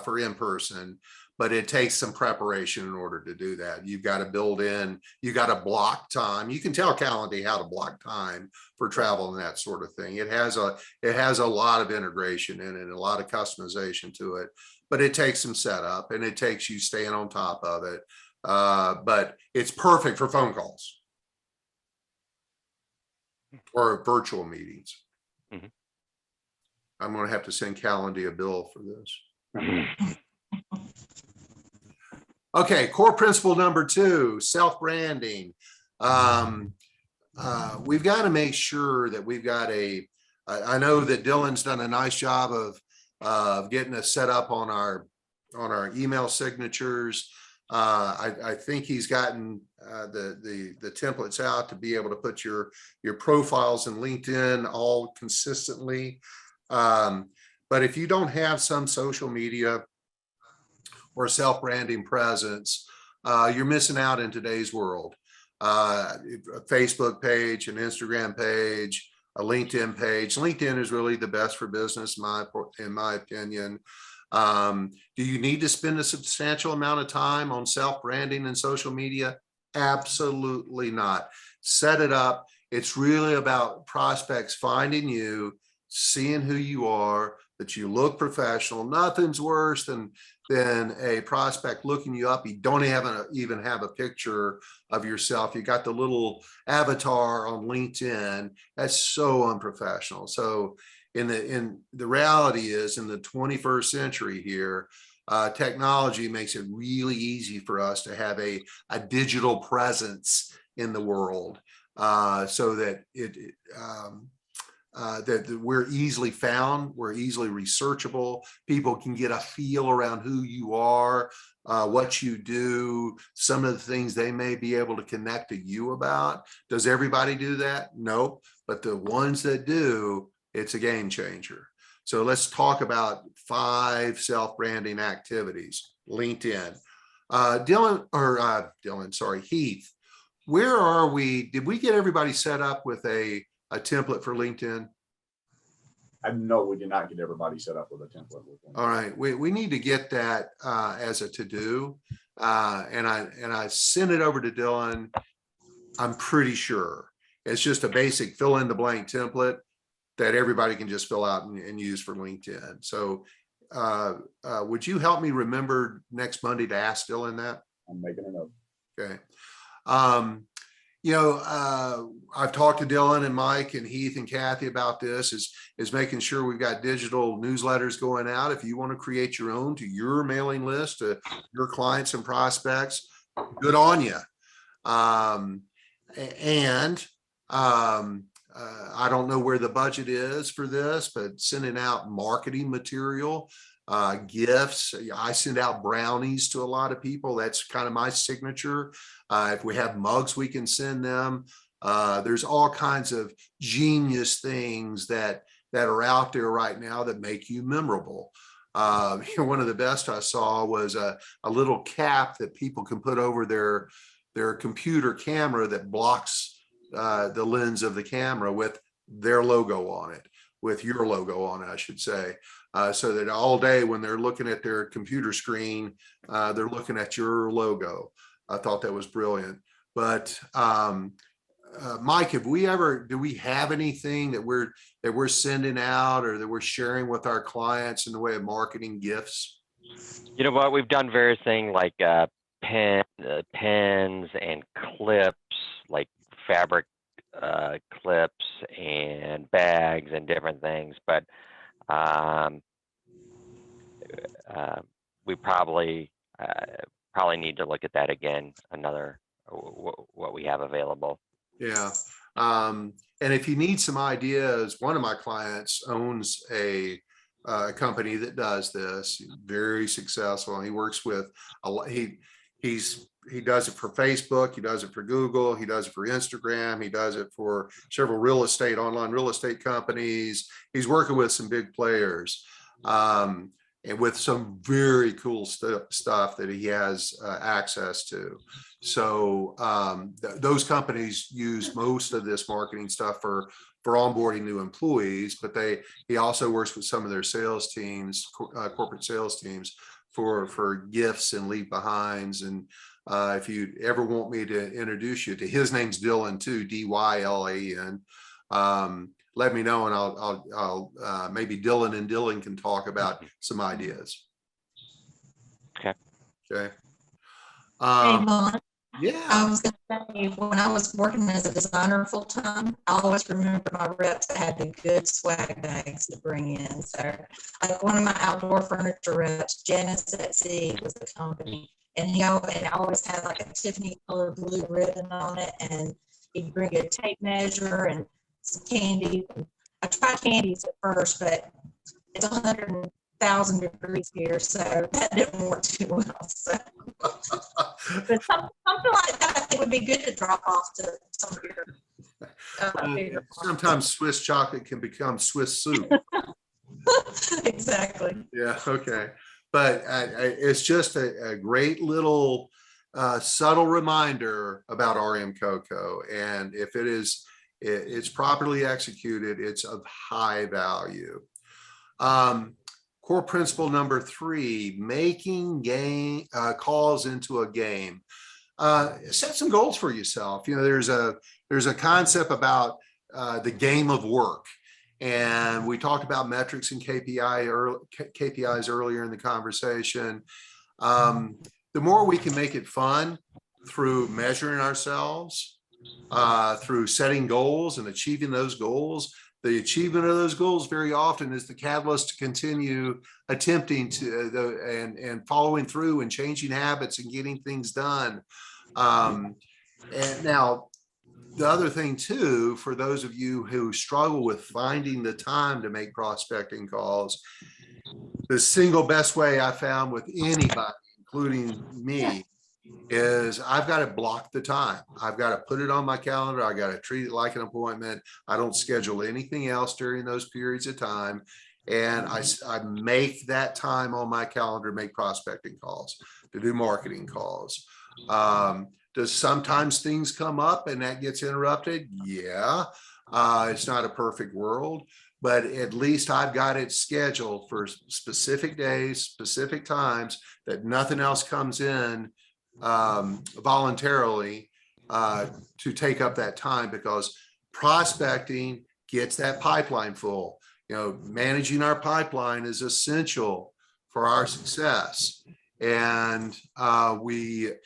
for in person, but it takes some preparation in order to do that. You've got to build in, you got to block time. You can tell Calendly how to block time for travel and that sort of thing. It has a lot of integration in it and a lot of customization to it, but it takes some setup and it takes you staying on top of it. But it's perfect for phone calls or virtual meetings. Mm-hmm. I'm going to have to send Calendly a bill for this. Okay, core principle number 2, self-branding. We've got to make sure that we've got I know that Dylan's done a nice job of getting us set up on our email signatures. I think he's gotten the templates out to be able to put your profiles in LinkedIn all consistently. But if you don't have some social media or self-branding presence, you're missing out in today's world. A Facebook page, an Instagram page, a LinkedIn page. LinkedIn is really the best for business, in my opinion. Do you need to spend a substantial amount of time on self-branding and social media? Absolutely not. Set it up. It's really about prospects finding you, seeing who you are, that you look professional. Nothing's worse than a prospect looking you up. You don't even have a picture of yourself. You got the little avatar on LinkedIn. That's so unprofessional. So in the reality is, in the 21st century here, technology makes it really easy for us to have a digital presence in the world, so that that we're easily found, we're easily researchable. People can get a feel around who you are, what you do, some of the things they may be able to connect to you about. Does everybody do that? Nope. But the ones that do, it's a game changer. So let's talk about 5 self-branding activities. LinkedIn. Heath, where are we? Did we get everybody set up with a template for LinkedIn? No, we did not get everybody set up with a template. All right, we need to get that as a to-do, and I sent it over to Dylan. I'm pretty sure it's just a basic fill in the blank template that everybody can just fill out and use for LinkedIn. So would you help me remember next Monday to ask Dylan that? I'm making a note. Okay. I've talked to Dylan and Mike and Heath and Kathy about this, is making sure we've got digital newsletters going out. If you want to create your own to your mailing list, to your clients and prospects, good on you. I don't know where the budget is for this, but sending out marketing material, gifts. I send out brownies to a lot of people. That's kind of my signature. If we have mugs, we can send them. There's all kinds of genius things that are out there right now that make you memorable. One of the best I saw was a little cap that people can put over their computer camera that blocks the lens of the camera with their logo on it, with your logo on it, I should say. So that all day when they're looking at their computer screen, they're looking at your logo. I thought that was brilliant. But Mike, do we have anything that we're sending out or that we're sharing with our clients in the way of marketing gifts? You know what? We've done various things like pens and clips, like fabric clips and bags and different things. But we probably need to look at that again. What we have available. Yeah. And if you need some ideas, one of my clients owns a company that does this, very successful. And he works with he does it for Facebook, he does it for Google, he does it for Instagram, he does it for several online real estate companies. He's working with some big players. And with some very cool stuff that he has access to. So those companies use most of this marketing stuff for onboarding new employees, but he also works with some of their sales teams, corporate sales teams, for gifts and leave behinds. And if you ever want me to introduce you to, his name's Dylan too, Dylan. Let me know, and I'll maybe Dylan and Dylan can talk about some ideas. Okay. Okay. Hey, Vaughn, Yeah. I was gonna say, when I was working as a designer full time, I always remember my reps that had the good swag bags to bring in. So like one of my outdoor furniture reps, Janice at Sea was the company. And I always had like a Tiffany color blue ribbon on it. And he'd bring a tape measure and some candy. I tried candies at first, but it's 100,000 degrees here, so that didn't work too well. So, but something like that I think would be good to drop off to some of your bigger Sometimes Swiss chocolate can become Swiss soup. Exactly. Yeah. Okay. But it's just a great little subtle reminder about RM Coco, and if it's properly executed, it's of high value. Core principle number 3, making calls into a game. Set some goals for yourself. There's a concept about the game of work. And we talked about metrics and KPIs earlier in the conversation. The more we can make it fun through measuring ourselves, through setting goals and achieving those goals. The achievement of those goals very often is the catalyst to continue attempting to and following through and changing habits and getting things done. And now, the other thing too, for those of you who struggle with finding the time to make prospecting calls, the single best way I found with anybody, including me, is I've got to block the time. I've got to put it on my calendar. I got to treat it like an appointment. I don't schedule anything else during those periods of time. And I make that time on my calendar, make prospecting calls, to do marketing calls. Does sometimes things come up and that gets interrupted? Yeah. It's not a perfect world, but at least I've got it scheduled for specific days, specific times, that nothing else comes in voluntarily to take up that time, because prospecting gets that pipeline full. Managing our pipeline is essential for our success. And the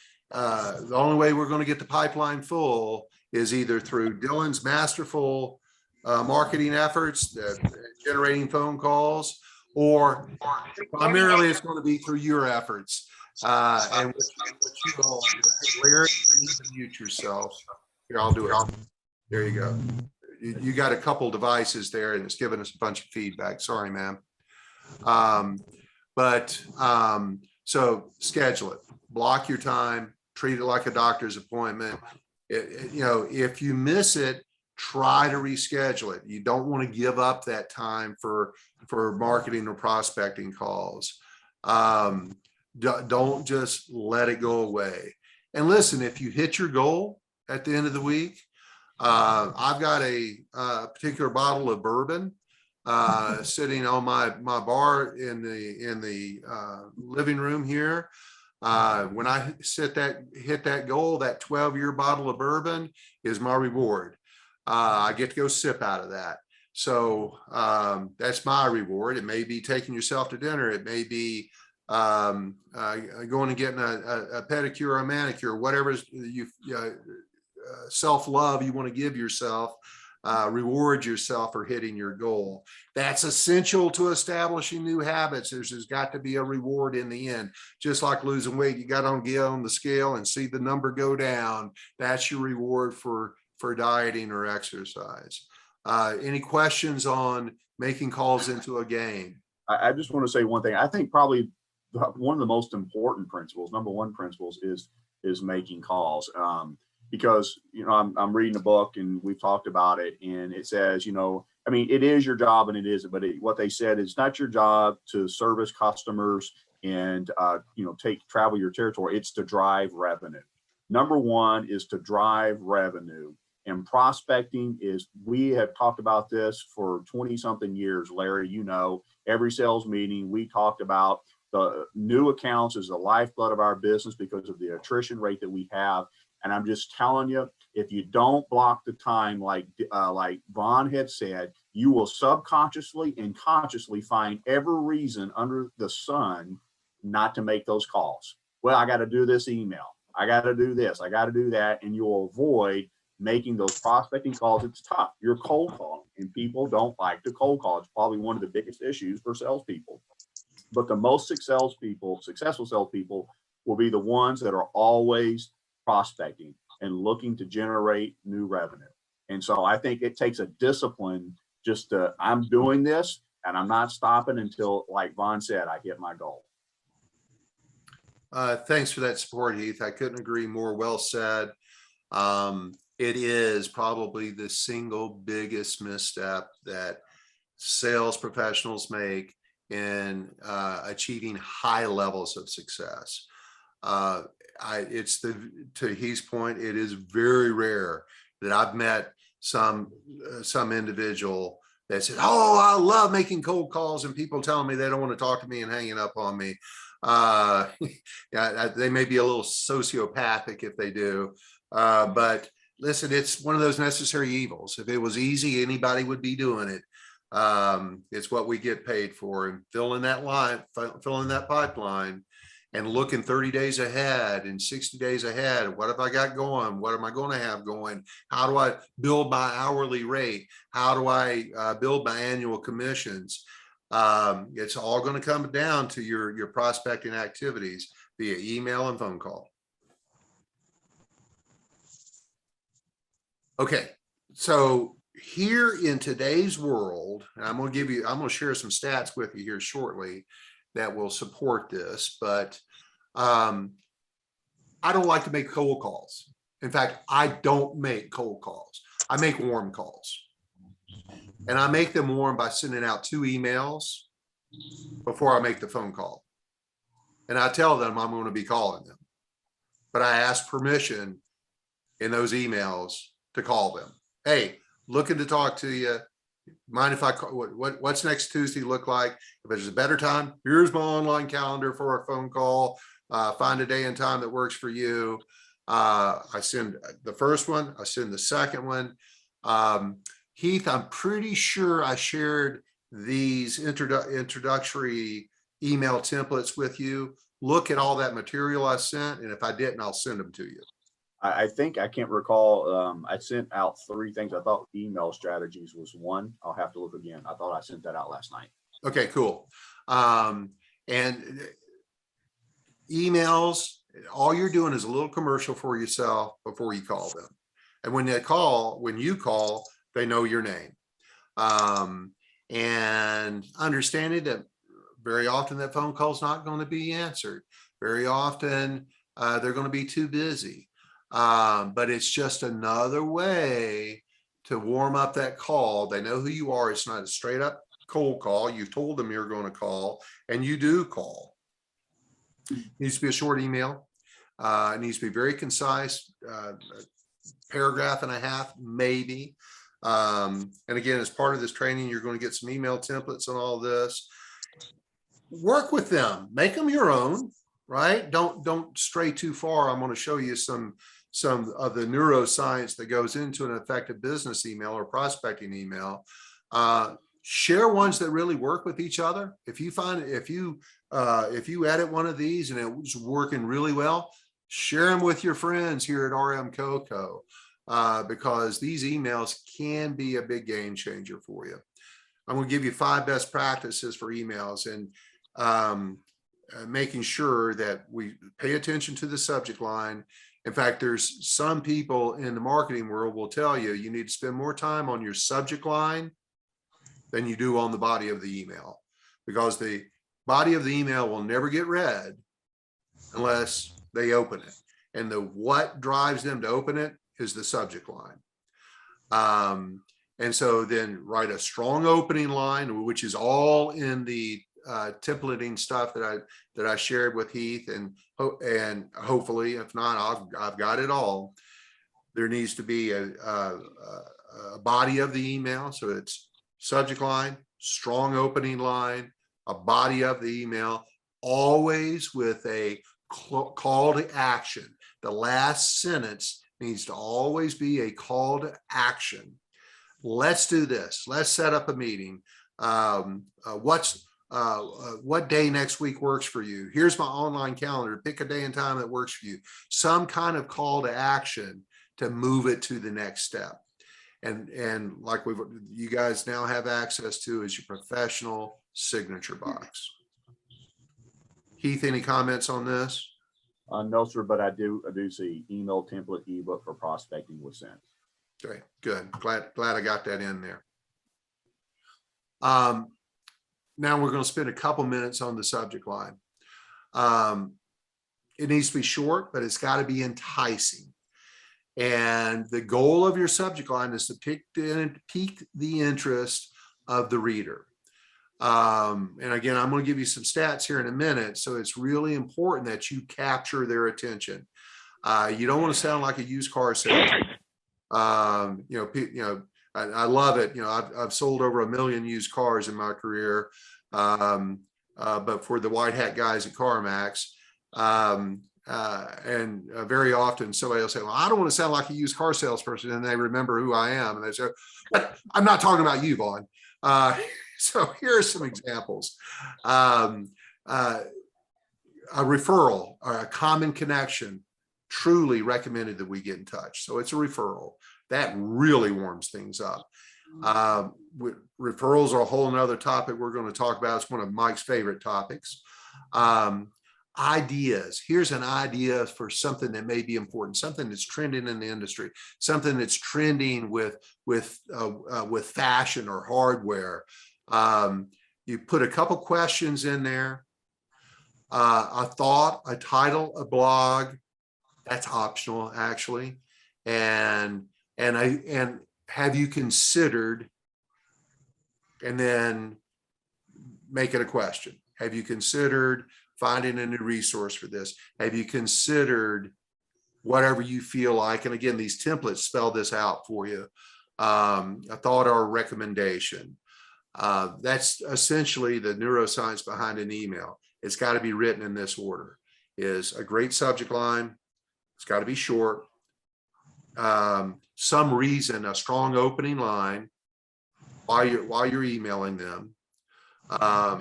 only way we're going to get the pipeline full is either through Dylan's masterful marketing efforts, generating phone calls, or primarily it's going to be through your efforts. And what you all do. Hey, Larry, you need to mute yourself. Here, I'll do it. There you go. You got a couple devices there, and it's giving us a bunch of feedback. Sorry, ma'am. So schedule it. Block your time. Treat it like a doctor's appointment. If you miss it, try to reschedule it. You don't want to give up that time for marketing or prospecting calls. Don't just let it go away. And listen, if you hit your goal at the end of the week, I've got a particular bottle of bourbon sitting on my bar in the living room here. When I hit that goal, that 12-year bottle of bourbon is my reward. I get to go sip out of that. So that's my reward. It may be taking yourself to dinner. It may be going and getting a pedicure or a manicure, whatever you self-love you want to give yourself. Reward yourself for hitting your goal. That's essential to establishing new habits. There's got to be a reward in the end. Just like losing weight, you got to get on the scale and see the number go down. That's your reward for dieting or exercise. Any questions on making calls into a game? I just want to say one thing. I think probably one of the most important principles, number one principles, is making calls. Because, you know, I'm reading a book and we've talked about it, and it says, you know, I mean, it is your job and it isn't, but what they said is not your job to service customers and, you know, travel your territory. It's to drive revenue. Number one is to drive revenue, and prospecting is, we have talked about this for 20 something years, Larry. You know, every sales meeting we talked about the new accounts is the lifeblood of our business because of the attrition rate that we have. And I'm just telling you, if you don't block the time, like Vaughn had said, you will subconsciously and consciously find every reason under the sun not to make those calls. Well, I got to do this email. I got to do this. I got to do that. And you'll avoid making those prospecting calls. It's tough. You're cold calling, and people don't like to cold call. It's probably one of the biggest issues for salespeople. But the most successful salespeople will be the ones that are always prospecting and looking to generate new revenue. And so I think it takes a discipline just to, I'm doing this and I'm not stopping until, like Vaughn said, I hit my goal. Thanks for that support, Heath. I couldn't agree more. Well said. It is probably the single biggest misstep that sales professionals make in achieving high levels of success. To Heath's point, it is very rare that I've met some individual that said, "Oh, I love making cold calls," and people telling me they don't want to talk to me and hanging up on me. Yeah, they may be a little sociopathic if they do, but listen, it's one of those necessary evils. If it was easy, anybody would be doing it. It's what we get paid for, and filling that pipeline and looking 30 days ahead and 60 days ahead. What have I got going? What am I going to have going? How do I build my hourly rate? How do I build my annual commissions? It's all going to come down to your prospecting activities via email and phone call. Okay, so here in today's world, and I'm going to share some stats with you here shortly that will support this, but I don't like to make cold calls. In fact, I don't make cold calls. I make warm calls. And I make them warm by sending out 2 emails before I make the phone call. And I tell them I'm going to be calling them. But I ask permission in those emails to call them. Hey, looking to talk to you. Mind if I call? What's next Tuesday look like? If there's a better time, here's my online calendar for a phone call. Find a day and time that works for you. I send the first one. I send the second one. Heath, I'm pretty sure I shared these introductory email templates with you. Look at all that material I sent, and if I didn't, I'll send them to you. I think, I can't recall. I sent out 3 things. I thought email strategies was one. I'll have to look again. I thought I sent that out last night. Okay, cool. And emails, all you're doing is a little commercial for yourself before you call them. And when you call, they know your name. And understanding that very often that phone call is not going to be answered. Very often they're going to be too busy. But it's just another way to warm up that call. They know who you are. It's not a straight up cold call. You told them you're going to call, and you do call. It needs to be a short email. It needs to be very concise, paragraph and a half, maybe. And again, as part of this training, you're going to get some email templates and all this. Work with them, make them your own, right? Don't stray too far. I'm going to show you some of the neuroscience that goes into an effective business email or prospecting email. Share ones that really work with each other. If you edit one of these and it was working really well, share them with your friends here at RM Coco, because these emails can be a big game changer for you. I'm going to give you 5 best practices for emails, and making sure that we pay attention to the subject line. In fact, there's some people in the marketing world will tell you you need to spend more time on your subject line than you do on the body of the email, because the body of the email will never get read unless they open it. And what drives them to open it is the subject line. And so then write a strong opening line, which is all in the templating stuff that I shared with Heath, and hopefully, if not, I've got it all. There needs to be a body of the email. So it's subject line, strong opening line, a body of the email, always with a call to action. The last sentence needs to always be a call to action. Let's do this. Let's set up a meeting. What day next week works for you? Here's my online calendar. Pick a day and time that works for you. Some kind of call to action to move it to the next step. And like you guys now have access to is your professional signature box. Heath, any comments on this? No, sir, but I do see email template ebook for prospecting was sent. Okay, good. Glad I got that in there. Now we're going to spend a couple minutes on the subject line. It needs to be short, but it's got to be enticing. And the goal of your subject line is to pique the interest of the reader. And again, I'm going to give you some stats here in a minute. So it's really important that you capture their attention. You don't want to sound like a used car salesman. I love it. I've sold over 1 million used cars in my career. But for the white hat guys at CarMax, very often somebody will say, well, I don't want to sound like a used car salesperson. And they remember who I am. And they say, but I'm not talking about you, Vaughn. So here are some examples. A referral or a common connection, truly recommended that we get in touch. So it's a referral. That really warms things up. Referrals are a whole nother topic we're going to talk about. It's one of Mike's favorite topics. Ideas. Here's an idea for something that may be important, something that's trending in the industry, something that's trending with fashion or hardware. You put a couple questions in there, a thought, a title, a blog. That's optional, actually. And have you considered, and then make it a question. Have you considered finding a new resource for this? Have you considered whatever you feel like? And again, these templates spell this out for you. A thought or a recommendation. That's essentially the neuroscience behind an email. It's got to be written in this order. Is a great subject line. It's got to be short. Some reason, a strong opening line while you're emailing them. A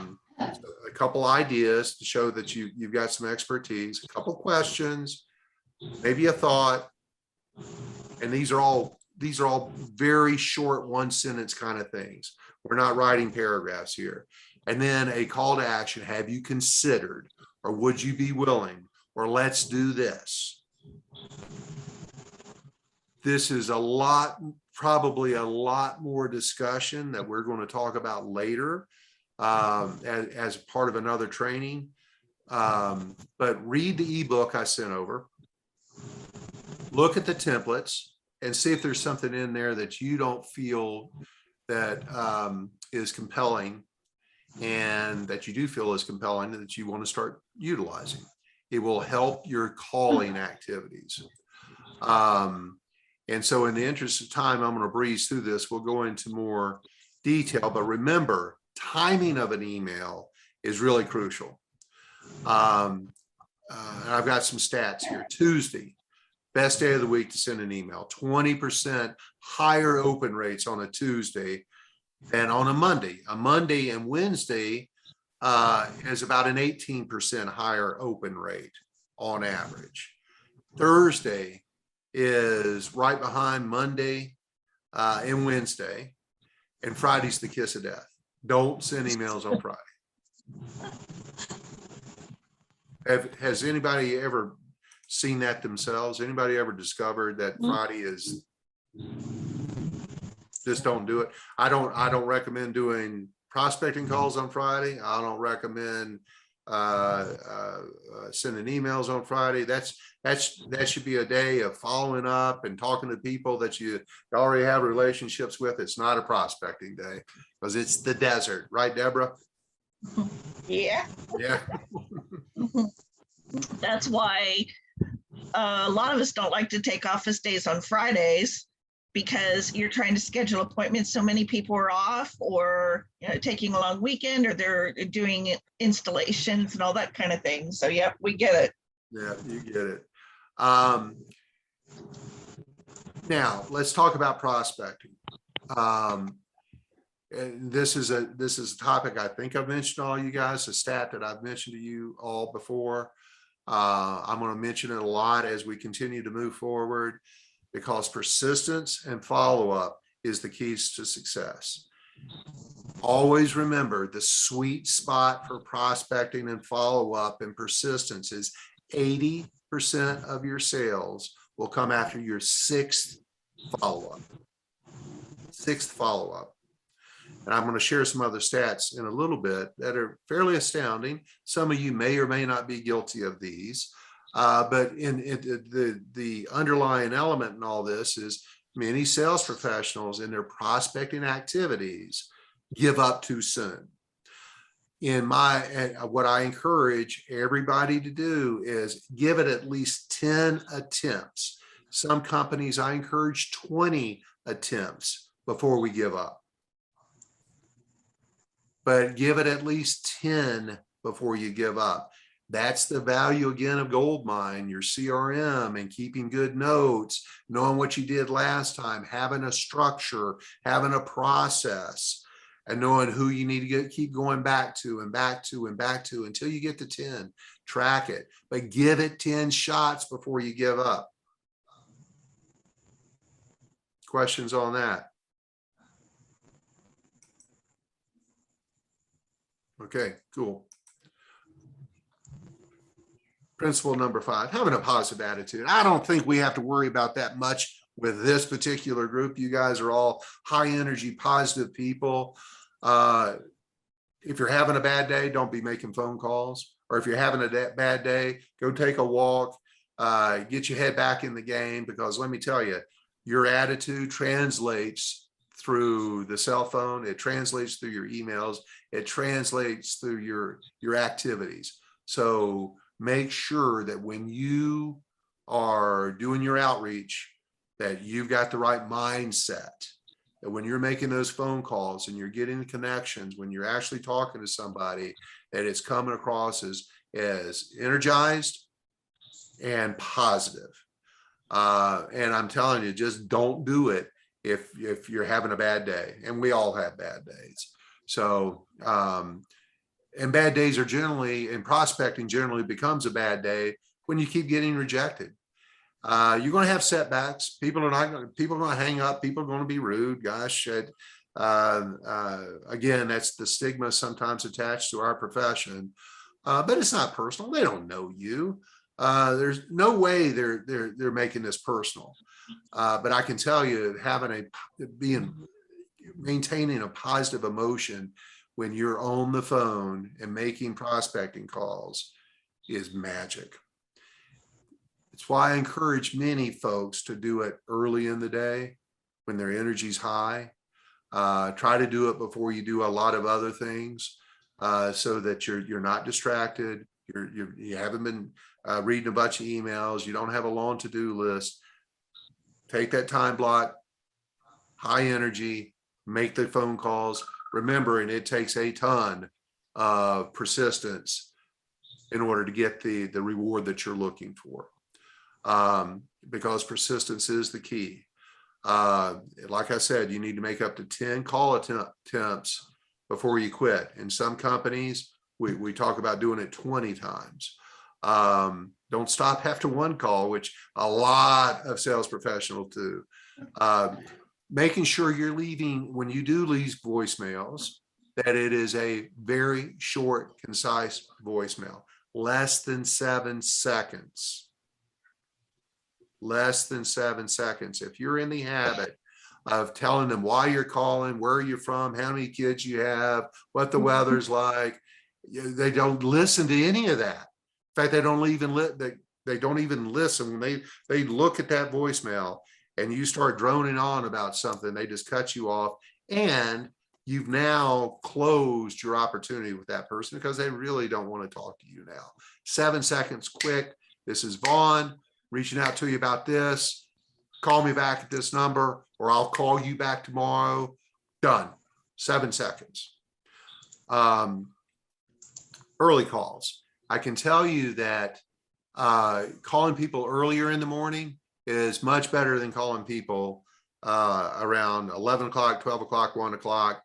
couple ideas to show that you've got some expertise, a couple questions, maybe a thought. And these are all very short 1-sentence kind of things. We're not writing paragraphs here. And then a call to action. Have you considered, or would you be willing, or let's do this? This is probably a lot more discussion that we're going to talk about later as part of another training. But read the ebook I sent over. Look at the templates. and see if there's something in there that you don't feel that is compelling, and that you do feel is compelling that you want to start utilizing. It will help your calling activities. And so in the interest of time, I'm going to breeze through this. We'll go into more detail, but remember, timing of an email is really crucial. And I've got some stats here. Tuesday, best day of the week to send an email. 20% higher open rates on a Tuesday than on a Monday. A Monday and Wednesday is about an 18% higher open rate on average. Thursday is right behind Monday and Wednesday, and Friday's the kiss of death. Don't send emails on Friday. Has anybody ever seen that themselves? Anybody ever discovered that Friday is, just don't do it? I don't recommend doing prospecting calls on Friday. I don't recommend sending emails on Friday. That should be a day of following up and talking to people that you already have relationships with. It's not a prospecting day, because it's the desert, right, Deborah? Yeah, Yeah. that's why a lot of us don't like to take office days on Fridays, because you're trying to schedule appointments. So many people are off, or taking a long weekend, or they're doing installations and all that kind of thing. So yeah, we get it. Yeah, you get it. Now let's talk about prospecting. And this is a topic I think I've mentioned to all you guys, a stat that I've mentioned to you all before. I'm going to mention it a lot as we continue to move forward, because persistence and follow-up is the keys to success. Always remember, the sweet spot for prospecting and follow-up and persistence is 80% of your sales will come after your sixth follow-up. And I'm going to share some other stats in a little bit that are fairly astounding. Some of you may or may not be guilty of these. But in the underlying element in all this is many sales professionals in their prospecting activities give up too soon. What I encourage everybody to do is give it at least 10 attempts. Some companies, I encourage 20 attempts before we give up. But give it at least 10 before you give up. That's the value again of Goldmine, your CRM, and keeping good notes, knowing what you did last time, having a structure, having a process, and knowing who you need to keep going back to and back to and back to until you get to 10. Track it, but give it 10 shots before you give up. Questions on that? Okay, cool. Principle number 5, having a positive attitude. I don't think we have to worry about that much with this particular group. You guys are all high energy, positive people. If you're having a bad day, don't be making phone calls. Or if you're having a bad day, go take a walk, get your head back in the game, because let me tell you, your attitude translates through the cell phone. It translates through your emails. It translates through your activities. So make sure that when you are doing your outreach, that you've got the right mindset, that when you're making those phone calls and you're getting the connections, when you're actually talking to somebody, that it's coming across as energized and positive. And I'm telling you, just don't do it if you're having a bad day, and we all have bad days. So, and bad days are generally, and prospecting generally becomes a bad day when you keep getting rejected. You're going to have setbacks. People are going to hang up. People are going to be rude. Gosh, again, that's the stigma sometimes attached to our profession. But it's not personal. They don't know you. There's no way they're making this personal. But I can tell you, maintaining a positive emotion when you're on the phone and making prospecting calls is magic. It's why I encourage many folks to do it early in the day when their energy's high. Try to do it before you do a lot of other things, so that you're not distracted. You haven't been reading a bunch of emails. You don't have a long to-do list. Take that time block, high energy, make the phone calls. Remembering it takes a ton of persistence in order to get the reward that you're looking for, because persistence is the key. Like I said, you need to make up to 10 call attempts before you quit. In some companies, we talk about doing it 20 times. Don't stop after one call, which a lot of sales professionals do. Making sure you're leaving, when you do leave voicemails, that it is a very short, concise voicemail, less than 7 seconds. Less than 7 seconds. If you're in the habit of telling them why you're calling, where are you from, how many kids you have, what the weather's like, they don't listen to any of that. In fact, they don't even listen. When they look at that voicemail and you start droning on about something, they just cut you off, and you've now closed your opportunity with that person because they really don't want to talk to you now. 7 seconds, quick. This is Vaughn reaching out to you about this. Call me back at this number, or I'll call you back tomorrow. Done. 7 seconds. Early calls. I can tell you that calling people earlier in the morning is much better than calling people around 11 o'clock, 12 o'clock, 1 o'clock.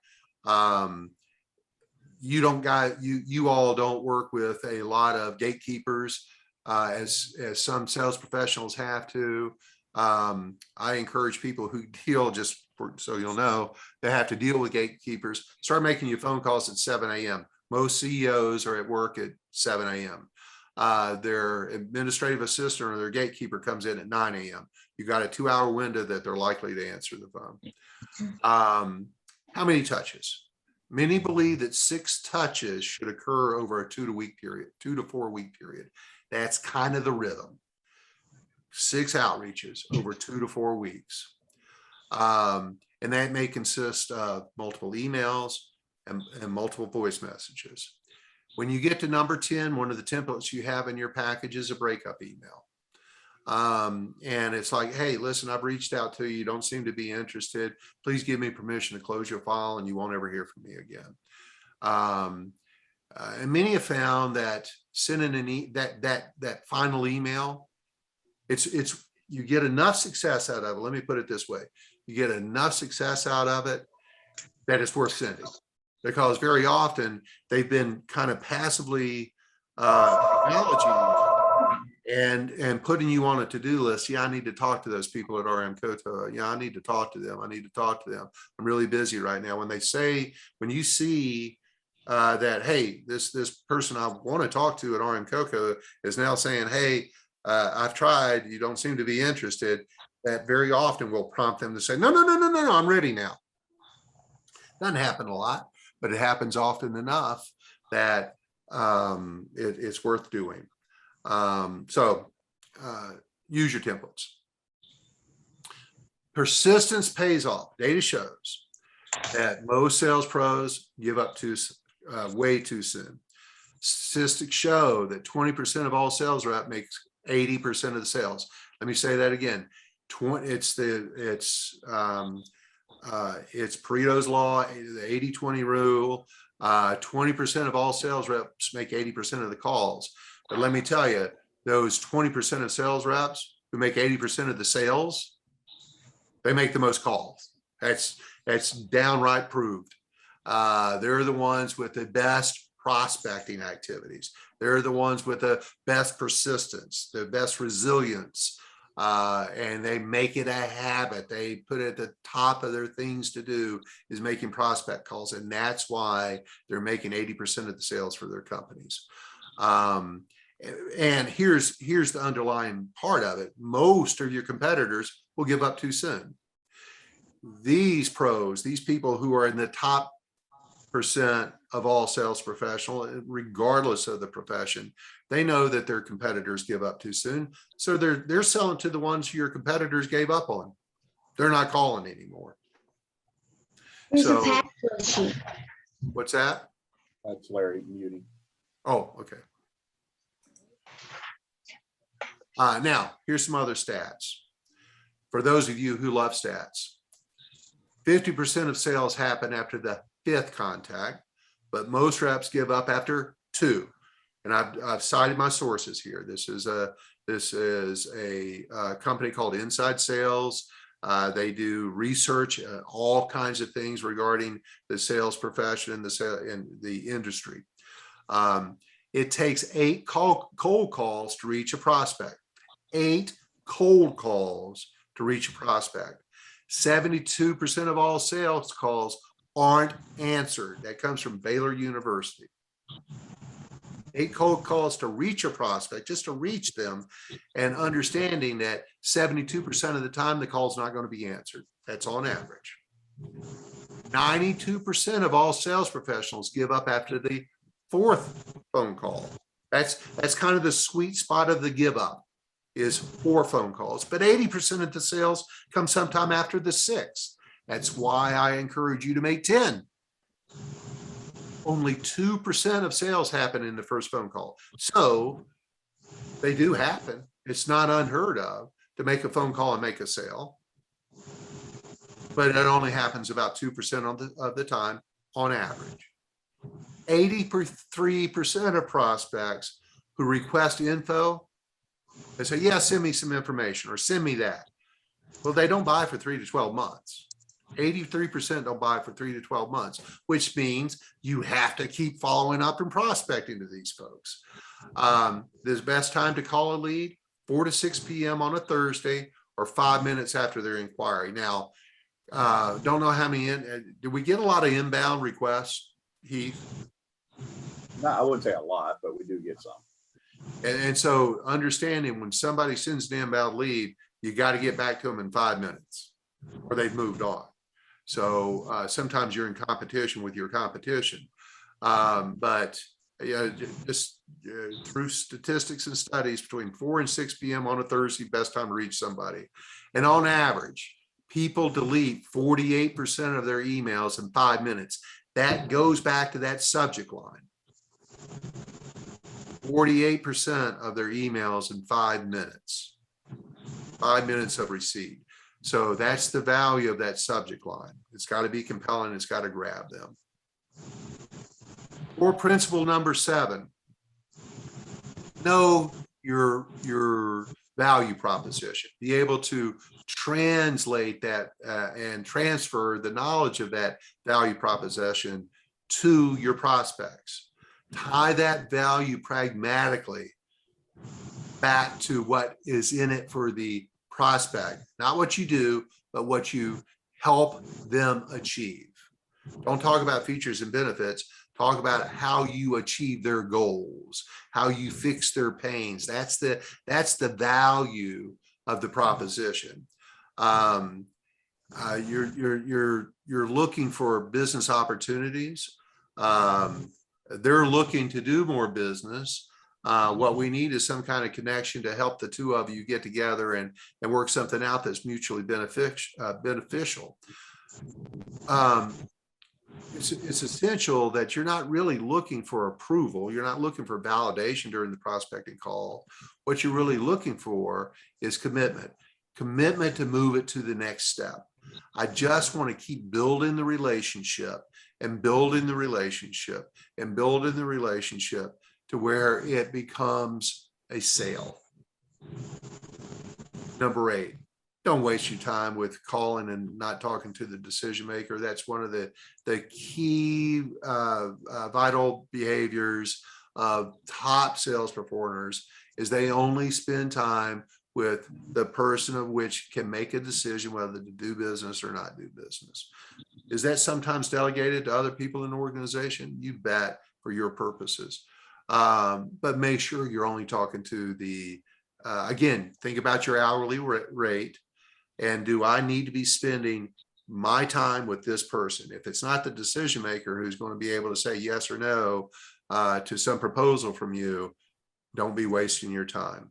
You all don't work with a lot of gatekeepers, as some sales professionals have to. I encourage people who deal, so you'll know, they have to deal with gatekeepers, start making your phone calls at 7 a.m. Most CEOs are at work at 7 a.m. Their administrative assistant or their gatekeeper comes in at 9 a.m. You got a 2-hour window that they're likely to answer the phone. How many touches? Many believe that 6 touches should occur over a 2 to 4 week period. That's kind of the rhythm. 6 outreaches over 2 to 4 weeks. And that may consist of multiple emails and multiple voice messages. When you get to number 10, one of the templates you have in your package is a breakup email. And it's like, hey, listen, I've reached out to you. You don't seem to be interested. Please give me permission to close your file and you won't ever hear from me again. And many have found that sending that final email, you get enough success out of it. Let me put it this way. You get enough success out of it that it's worth sending, because very often they've been kind of passively acknowledging you and putting you on a to-do list. Yeah, I need to talk to those people at RM Koto. Yeah, I need to talk to them. I'm really busy right now. When you see that, hey, this person I want to talk to at RM Coco is now saying, hey, I've tried, you don't seem to be interested, that very often will prompt them to say, no, I'm ready now. Doesn't happen a lot, but it happens often enough that it's worth doing. So use your templates. Persistence pays off. Data shows that most sales pros give up way too soon. Statistics show that 20% of all sales rep makes 80% of the sales. Let me say that again. It's Pareto's law, the 80-20 rule. 20% of all sales reps make 80% of the calls. But let me tell you, those 20% of sales reps who make 80% of the sales, they make the most calls. That's downright proved. They're the ones with the best prospecting activities. They're the ones with the best persistence, the best resilience, and they make it a habit. They put it at the top of their things to do is making prospect calls, and that's why they're making 80% of the sales for their companies. And here's the underlying part of it. Most of your competitors will give up too soon. These pros, these people who are in the top of all sales professional, regardless of the profession. They know that their competitors give up too soon. So they're selling to the ones your competitors gave up on. They're not calling anymore. There's a So password sheet. what's that? That's Larry muting. Oh, okay. Now, here's some other stats. For those of you who love stats, 50% of sales happen after the 5th contact, but most reps give up after 2. And I've cited my sources here. This is a company called Inside Sales. They do research, all kinds of things regarding the sales profession and the industry. It takes 8 cold calls to reach a prospect. 8 cold calls to reach a prospect. 72% of all sales calls aren't answered. That comes from Baylor University. 8 cold calls to reach a prospect, just to reach them, and understanding that 72% of the time the call is not going to be answered. That's on average. 92% of all sales professionals give up after the 4th phone call. That's kind of the sweet spot of the give up, is 4 phone calls, but 80% of the sales come sometime after the 6th. That's why I encourage you to make 10. Only 2% of sales happen in the first phone call. So they do happen. It's not unheard of to make a phone call and make a sale, but it only happens about 2% of the time on average. 83% of prospects who request info, they say, yeah, send me some information or send me that. Well, they don't buy for 3 to 12 months. 83% don't buy for 3 to 12 months, which means you have to keep following up and prospecting to these folks. The best time to call a lead, 4 to 6 p.m. on a Thursday or 5 minutes after their inquiry. Now, don't know how many, did we get a lot of inbound requests, Heath? No, I wouldn't say a lot, but we do get some. And so understanding when somebody sends an inbound lead, you got to get back to them in 5 minutes or they've moved on. So sometimes you're in competition with your competition. But just through statistics and studies, between 4 and 6 p.m. on a Thursday, best time to reach somebody. And on average, people delete 48% of their emails in 5 minutes. That goes back to that subject line. 48% of their emails in 5 minutes. 5 minutes of receipt. So that's the value of that subject line. It's got to be compelling. It's got to grab them. Or principle number 7, know your value proposition. Be able to translate that and transfer the knowledge of that value proposition to your prospects. Tie that value pragmatically back to what is in it for the prospect, not what you do, but what you help them achieve. Don't talk about features and benefits. Talk about how you achieve their goals, how you fix their pains. That's the value of the proposition. You're looking for business opportunities. They're looking to do more business. What we need is some kind of connection to help the two of you get together and work something out that's mutually beneficial. It's essential that you're not really looking for approval. You're not looking for validation during the prospecting call. What you're really looking for is commitment to move it to the next step. I just want to keep building the relationship and building the relationship and building the relationship to where it becomes a sale. Number 8, don't waste your time with calling and not talking to the decision maker. That's one of the key vital behaviors of top sales performers, is they only spend time with the person of which can make a decision whether to do business or not do business. Is that sometimes delegated to other people in the organization? You bet, for your purposes. But make sure you're only talking to the, again, think about your hourly rate. And do I need to be spending my time with this person. If it's not the decision maker who's going to be able to say yes or no to some proposal from you, don't be wasting your time.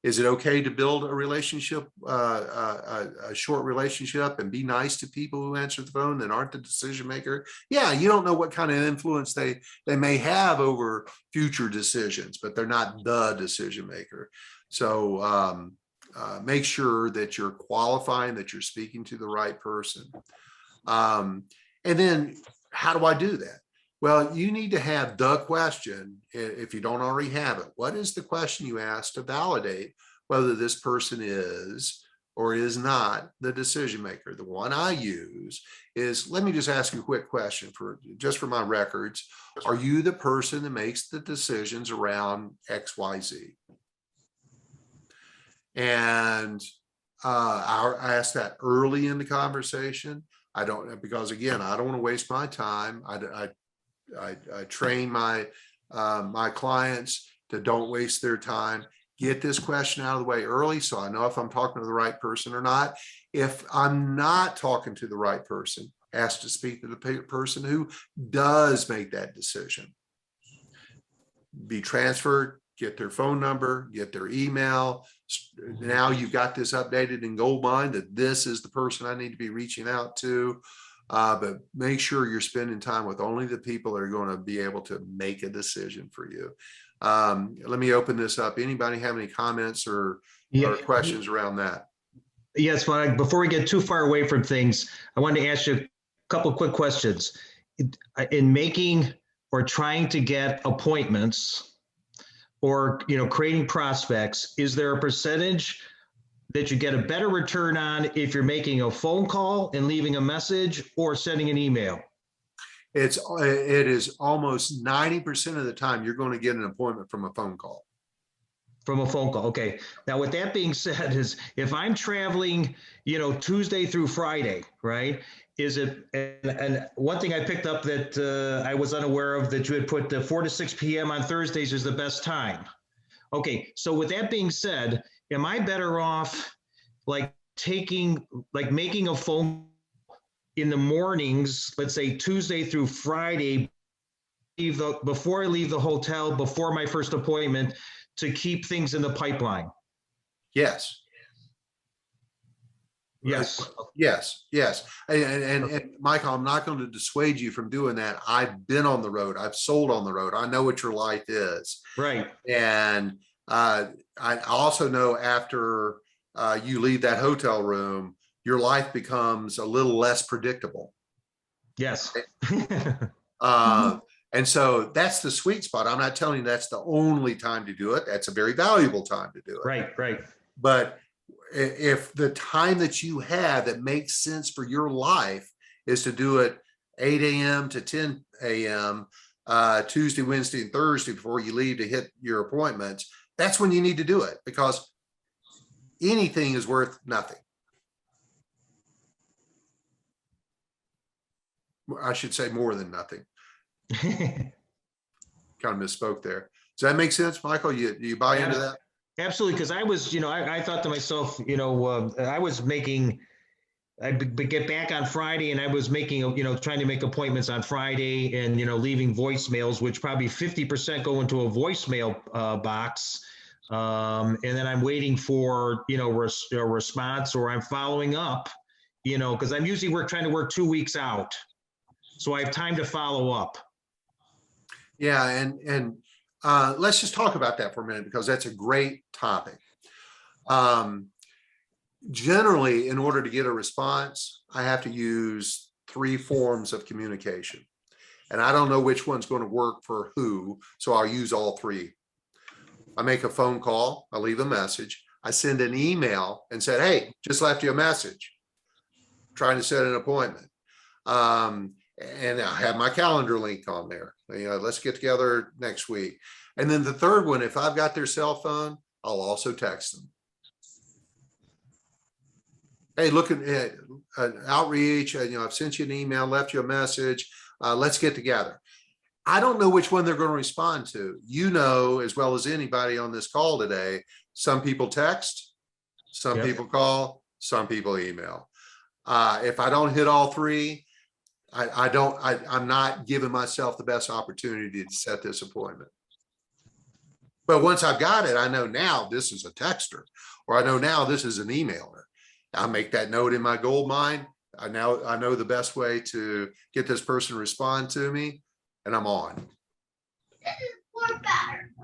Is it okay to build a relationship, a short relationship, and be nice to people who answer the phone that aren't the decision maker? Yeah, you don't know what kind of influence they may have over future decisions, but they're not the decision maker. So make sure that you're qualifying, that you're speaking to the right person. And then how do I do that? Well, you need to have the question, if you don't already have it. What is the question you ask to validate whether this person is or is not the decision maker? The one I use is, let me just ask you a quick question for my records. Are you the person that makes the decisions around XYZ? And I ask that early in the conversation. I don't, because again, I don't want to waste my time. I train my my clients to don't waste their time. Get this question out of the way early, so I know if I'm talking to the right person or not. If I'm not talking to the right person, ask to speak to the person who does make that decision. Be transferred, get their phone number, get their email. Now you've got this updated in Goldmine that this is the person I need to be reaching out to. But make sure you're spending time with only the people that are going to be able to make a decision for you. Let me open this up. Anybody have any comments or questions around that? Yes, well, before we get too far away from things, I wanted to ask you a couple of quick questions. In making or trying to get appointments or creating prospects, is there a percentage that you get a better return on if you're making a phone call and leaving a message or sending an email? It is almost 90% of the time you're going to get an appointment from a phone call. From a phone call. Okay. Now, with that being said, is if I'm traveling, Tuesday through Friday, right? Is it, and one thing I picked up that I was unaware of, that you had put the 4 to 6 p.m. on Thursdays is the best time. Okay. So with that being said, am I better off making a phone in the mornings, let's say Tuesday through Friday, before I leave the hotel, before my first appointment, to keep things in the pipeline? Yes. Yes. Yes. Yes. And Michael, I'm not going to dissuade you from doing that. I've been on the road. I've sold on the road. I know what your life is. Right. And I also know after you leave that hotel room, your life becomes a little less predictable. Yes. And so that's the sweet spot. I'm not telling you that's the only time to do it. That's a very valuable time to do it. Right, right. But if the time that you have that makes sense for your life is to do it 8 a.m. to 10 a.m. Tuesday, Wednesday, and Thursday before you leave to hit your appointments, that's when you need to do it, because anything is worth nothing. I should say more than nothing. Kind of misspoke there. Does that make sense, Michael? Do you buy into that? Absolutely, because I was, I thought to myself, I was making, I'd get back on Friday and I was making, trying to make appointments on Friday and, leaving voicemails, which probably 50% go into a voicemail box. And then I'm waiting for, a response, or I'm following up, because I'm usually trying to work 2 weeks out. So I have time to follow up. Yeah. And let's just talk about that for a minute, because that's a great topic. Generally, in order to get a response, I have to use 3 forms of communication. And I don't know which one's going to work for who, so I'll use all 3. I make a phone call, I leave a message, I send an email and said, hey, just left you a message, trying to set an appointment. And I have my calendar link on there. Let's get together next week. And then the third one, if I've got their cell phone, I'll also text them. Hey, look at an outreach. I've sent you an email, left you a message. Let's get together. I don't know which one they're going to respond to. As well as anybody on this call today, some people text, some people call, some people email. If I don't hit all three, I'm not giving myself the best opportunity to set this appointment. But once I've got it, I know now this is a texter, or I know now this is an emailer. I make that note in my gold mine. I know the best way to get this person to respond to me, and I'm on.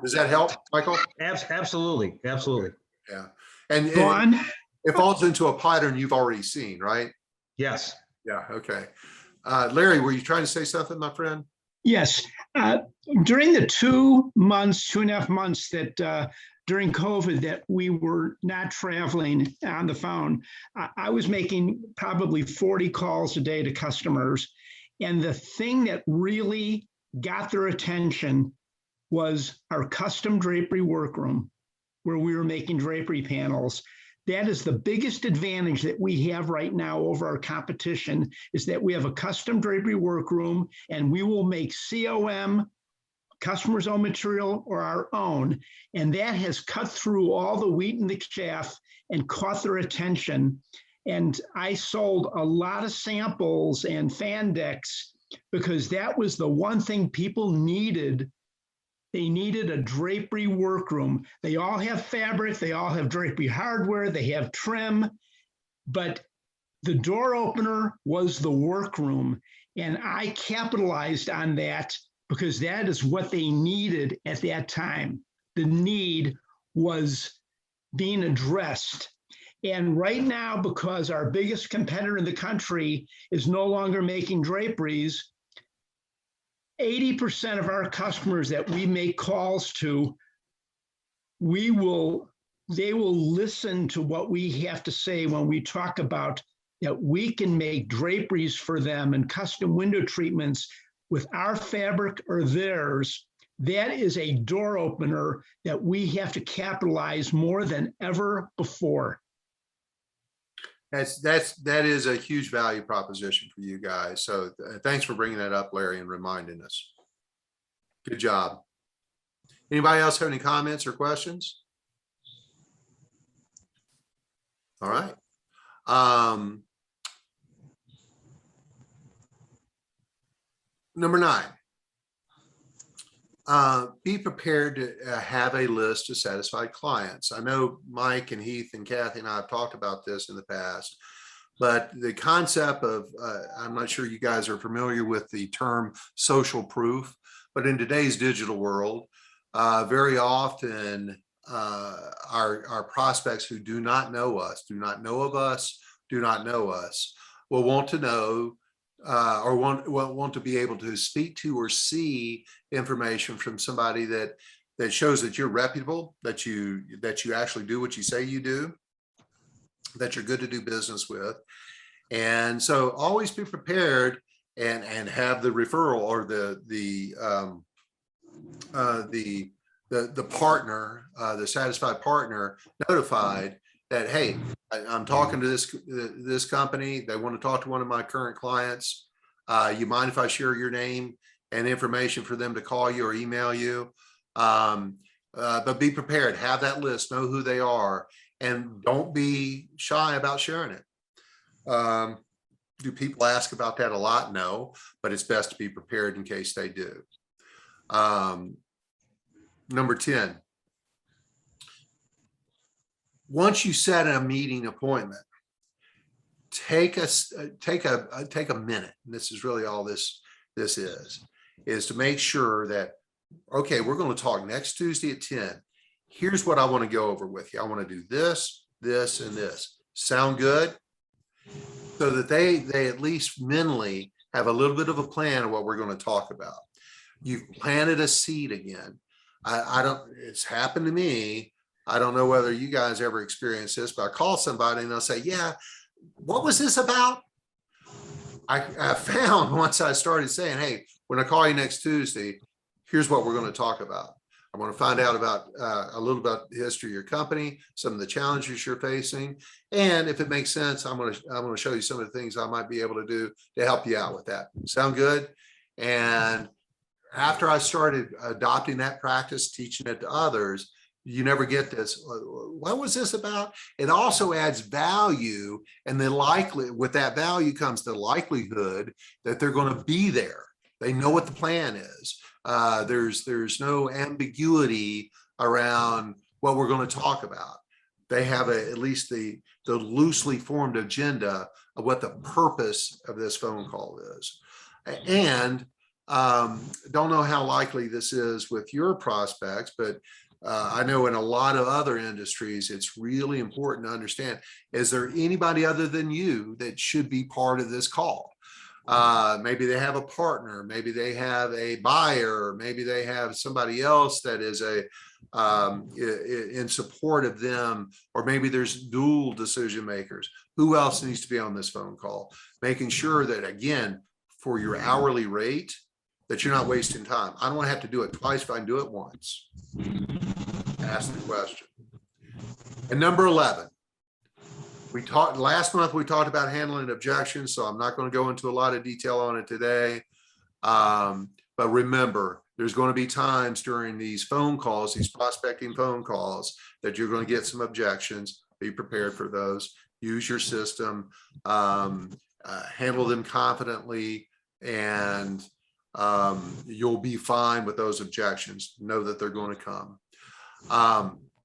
Does that help, Michael? Absolutely, absolutely. Yeah. And Go on. it falls into a pattern you've already seen, right? Yes. Yeah. Okay. Larry, were you trying to say something, my friend? Yes. During the 2.5 months that during COVID that we were not traveling on the phone, I was making probably 40 calls a day to customers. And the thing that really got their attention was our custom drapery workroom, where we were making drapery panels. That is the biggest advantage that we have right now over our competition, is that we have a custom drapery workroom, and we will make COM, customer's own material, or our own. And that has cut through all the wheat and the chaff and caught their attention. And I sold a lot of samples and fan decks because that was the one thing people needed. They needed a drapery workroom. They all have fabric, they all have drapery hardware, they have trim, but the door opener was the workroom. And I capitalized on that because that is what they needed at that time. The need was being addressed. And right now, because our biggest competitor in the country is no longer making draperies, 80% of our customers that we make calls to, they will listen to what we have to say when we talk about that we can make draperies for them and custom window treatments with our fabric or theirs. That is a door opener that we have to capitalize more than ever before. That is a huge value proposition for you guys. So thanks for bringing that up, Larry, and reminding us. Good job. Anybody else have any comments or questions? All right. Number 9. Be prepared to have a list of satisfied clients. I know Mike and Heath and Kathy and I have talked about this in the past, but the concept of, I'm not sure you guys are familiar with the term social proof, but in today's digital world, very often our prospects who do not know us, do not know of us, do not know us, will want to know or want to be able to speak to or see information from somebody that shows that you're reputable, that you actually do what you say you do, that you're good to do business with. And so always be prepared and have the referral or the partner, the satisfied partner notified that, hey, I'm talking to this company. They want to talk to one of my current clients. You mind if I share your name and information for them to call you or email you? But be prepared, have that list, know who they are, and don't be shy about sharing it. Do people ask about that a lot? No, but it's best to be prepared in case they do. Number 10. Once you set a meeting appointment, take a minute. And this is really all this is to make sure that, okay, we're going to talk next Tuesday at 10. Here's what I want to go over with you. I want to do this, this, and this. Sound good? So that they at least mentally have a little bit of a plan of what we're going to talk about. You've planted a seed again. It's happened to me. I don't know whether you guys ever experienced this, but I call somebody and they'll say, yeah, what was this about? I found once I started saying, hey, when I call you next Tuesday, here's what we're going to talk about. I want to find out about a little about the history of your company, some of the challenges you're facing. And if it makes sense, I'm going to show you some of the things I might be able to do to help you out with that. Sound good? And after I started adopting that practice, teaching it to others, you never get this. What was this about? It also adds value, and then with that value comes the likelihood that they're going to be there. They know what the plan is. There's no ambiguity around what we're going to talk about. They have at least the loosely formed agenda of what the purpose of this phone call is. And don't know how likely this is with your prospects, but I know in a lot of other industries, it's really important to understand, is there anybody other than you that should be part of this call? Maybe they have a partner, maybe they have a buyer, maybe they have somebody else that is in support of them, or maybe there's dual decision makers. Who else needs to be on this phone call? Making sure that, again, for your hourly rate, that you're not wasting time. I don't want to have to do it twice if I can do it once. Ask the question. And number 11, last month we talked about handling objections, so I'm not going to go into a lot of detail on it today. But remember, there's going to be times during these phone calls, these prospecting phone calls, that you're going to get some objections. Be prepared for those. Use your system, handle them confidently, and you'll be fine with those objections. Know that they're going to come.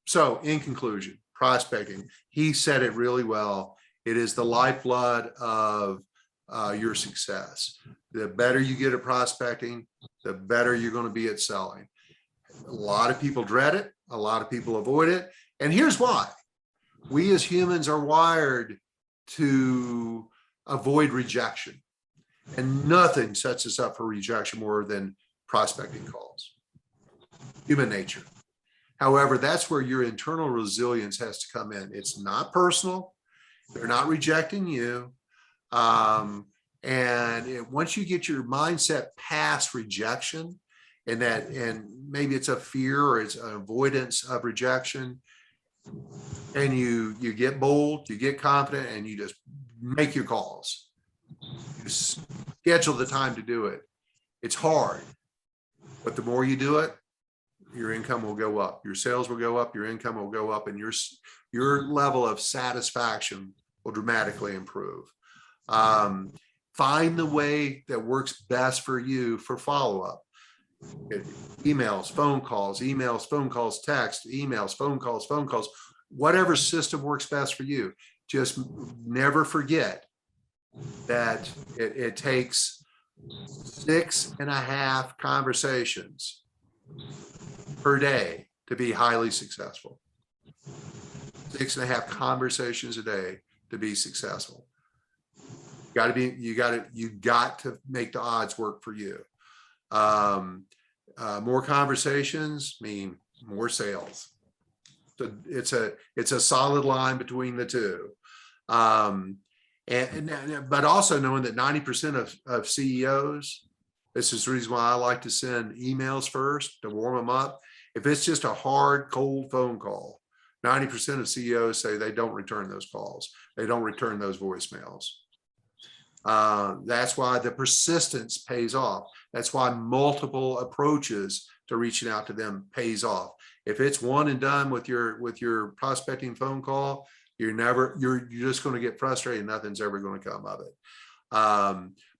So in conclusion, prospecting, he said it really well. It is the lifeblood of your success. The better you get at prospecting, the better you're going to be at selling. A lot of people dread it. A lot of people avoid it. And here's why. We as humans are wired to avoid rejection. And nothing sets us up for rejection more than prospecting calls. Human nature. However, that's where your internal resilience has to come in. It's not personal. They're not rejecting you. Once you get your mindset past rejection, and maybe it's a fear or it's an avoidance of rejection, and you get bold, you get confident, and you just make your calls. You schedule the time to do it. It's hard, but the more you do it, your income will go up, your sales will go up, your income will go up, and your level of satisfaction will dramatically improve. Find the way that works best for you for follow-up. Emails, phone calls, text, emails, phone calls, whatever system works best for you. Just never forget that it takes 6.5 conversations per day to be highly successful. 6.5 conversations a day to be you got to make the odds work for you. More conversations mean more sales. So it's a solid line between the two. But also knowing that 90% of CEOs, this is the reason why I like to send emails first to warm them up. If it's just a hard, cold phone call, 90% of CEOs say they don't return those calls. They don't return those voicemails. That's why the persistence pays off. That's why multiple approaches to reaching out to them pays off. If it's one and done with your prospecting phone call, you're just going to get frustrated. Nothing's ever going to come of it.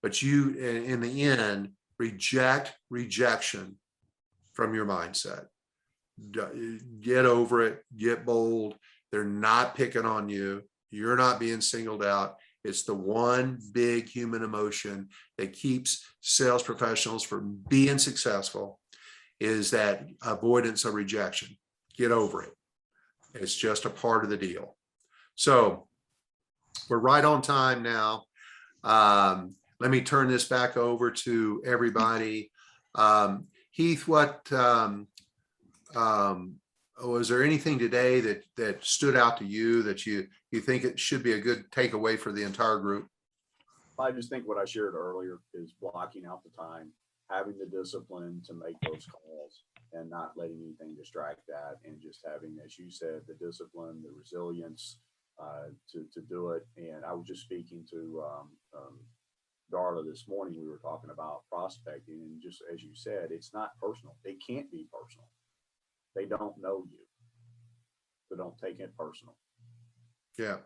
But you, in the end, reject rejection from your mindset. Get over it. Get bold. They're not picking on you. You're not being singled out. It's the one big human emotion that keeps sales professionals from being successful, is that avoidance of rejection. Get over it. It's just a part of the deal. So we're right on time now. Let me turn this back over to everybody. Heath, was there anything today that stood out to you that you think it should be a good takeaway for the entire group? I just think what I shared earlier is blocking out the time, having the discipline to make those calls and not letting anything distract that, and just having, as you said, the discipline, the resilience to do it. And I was just speaking to Darla this morning. We were talking about prospecting, and just as you said, it's not personal. It can't be personal. They don't know you. So don't take it personal. Yeah.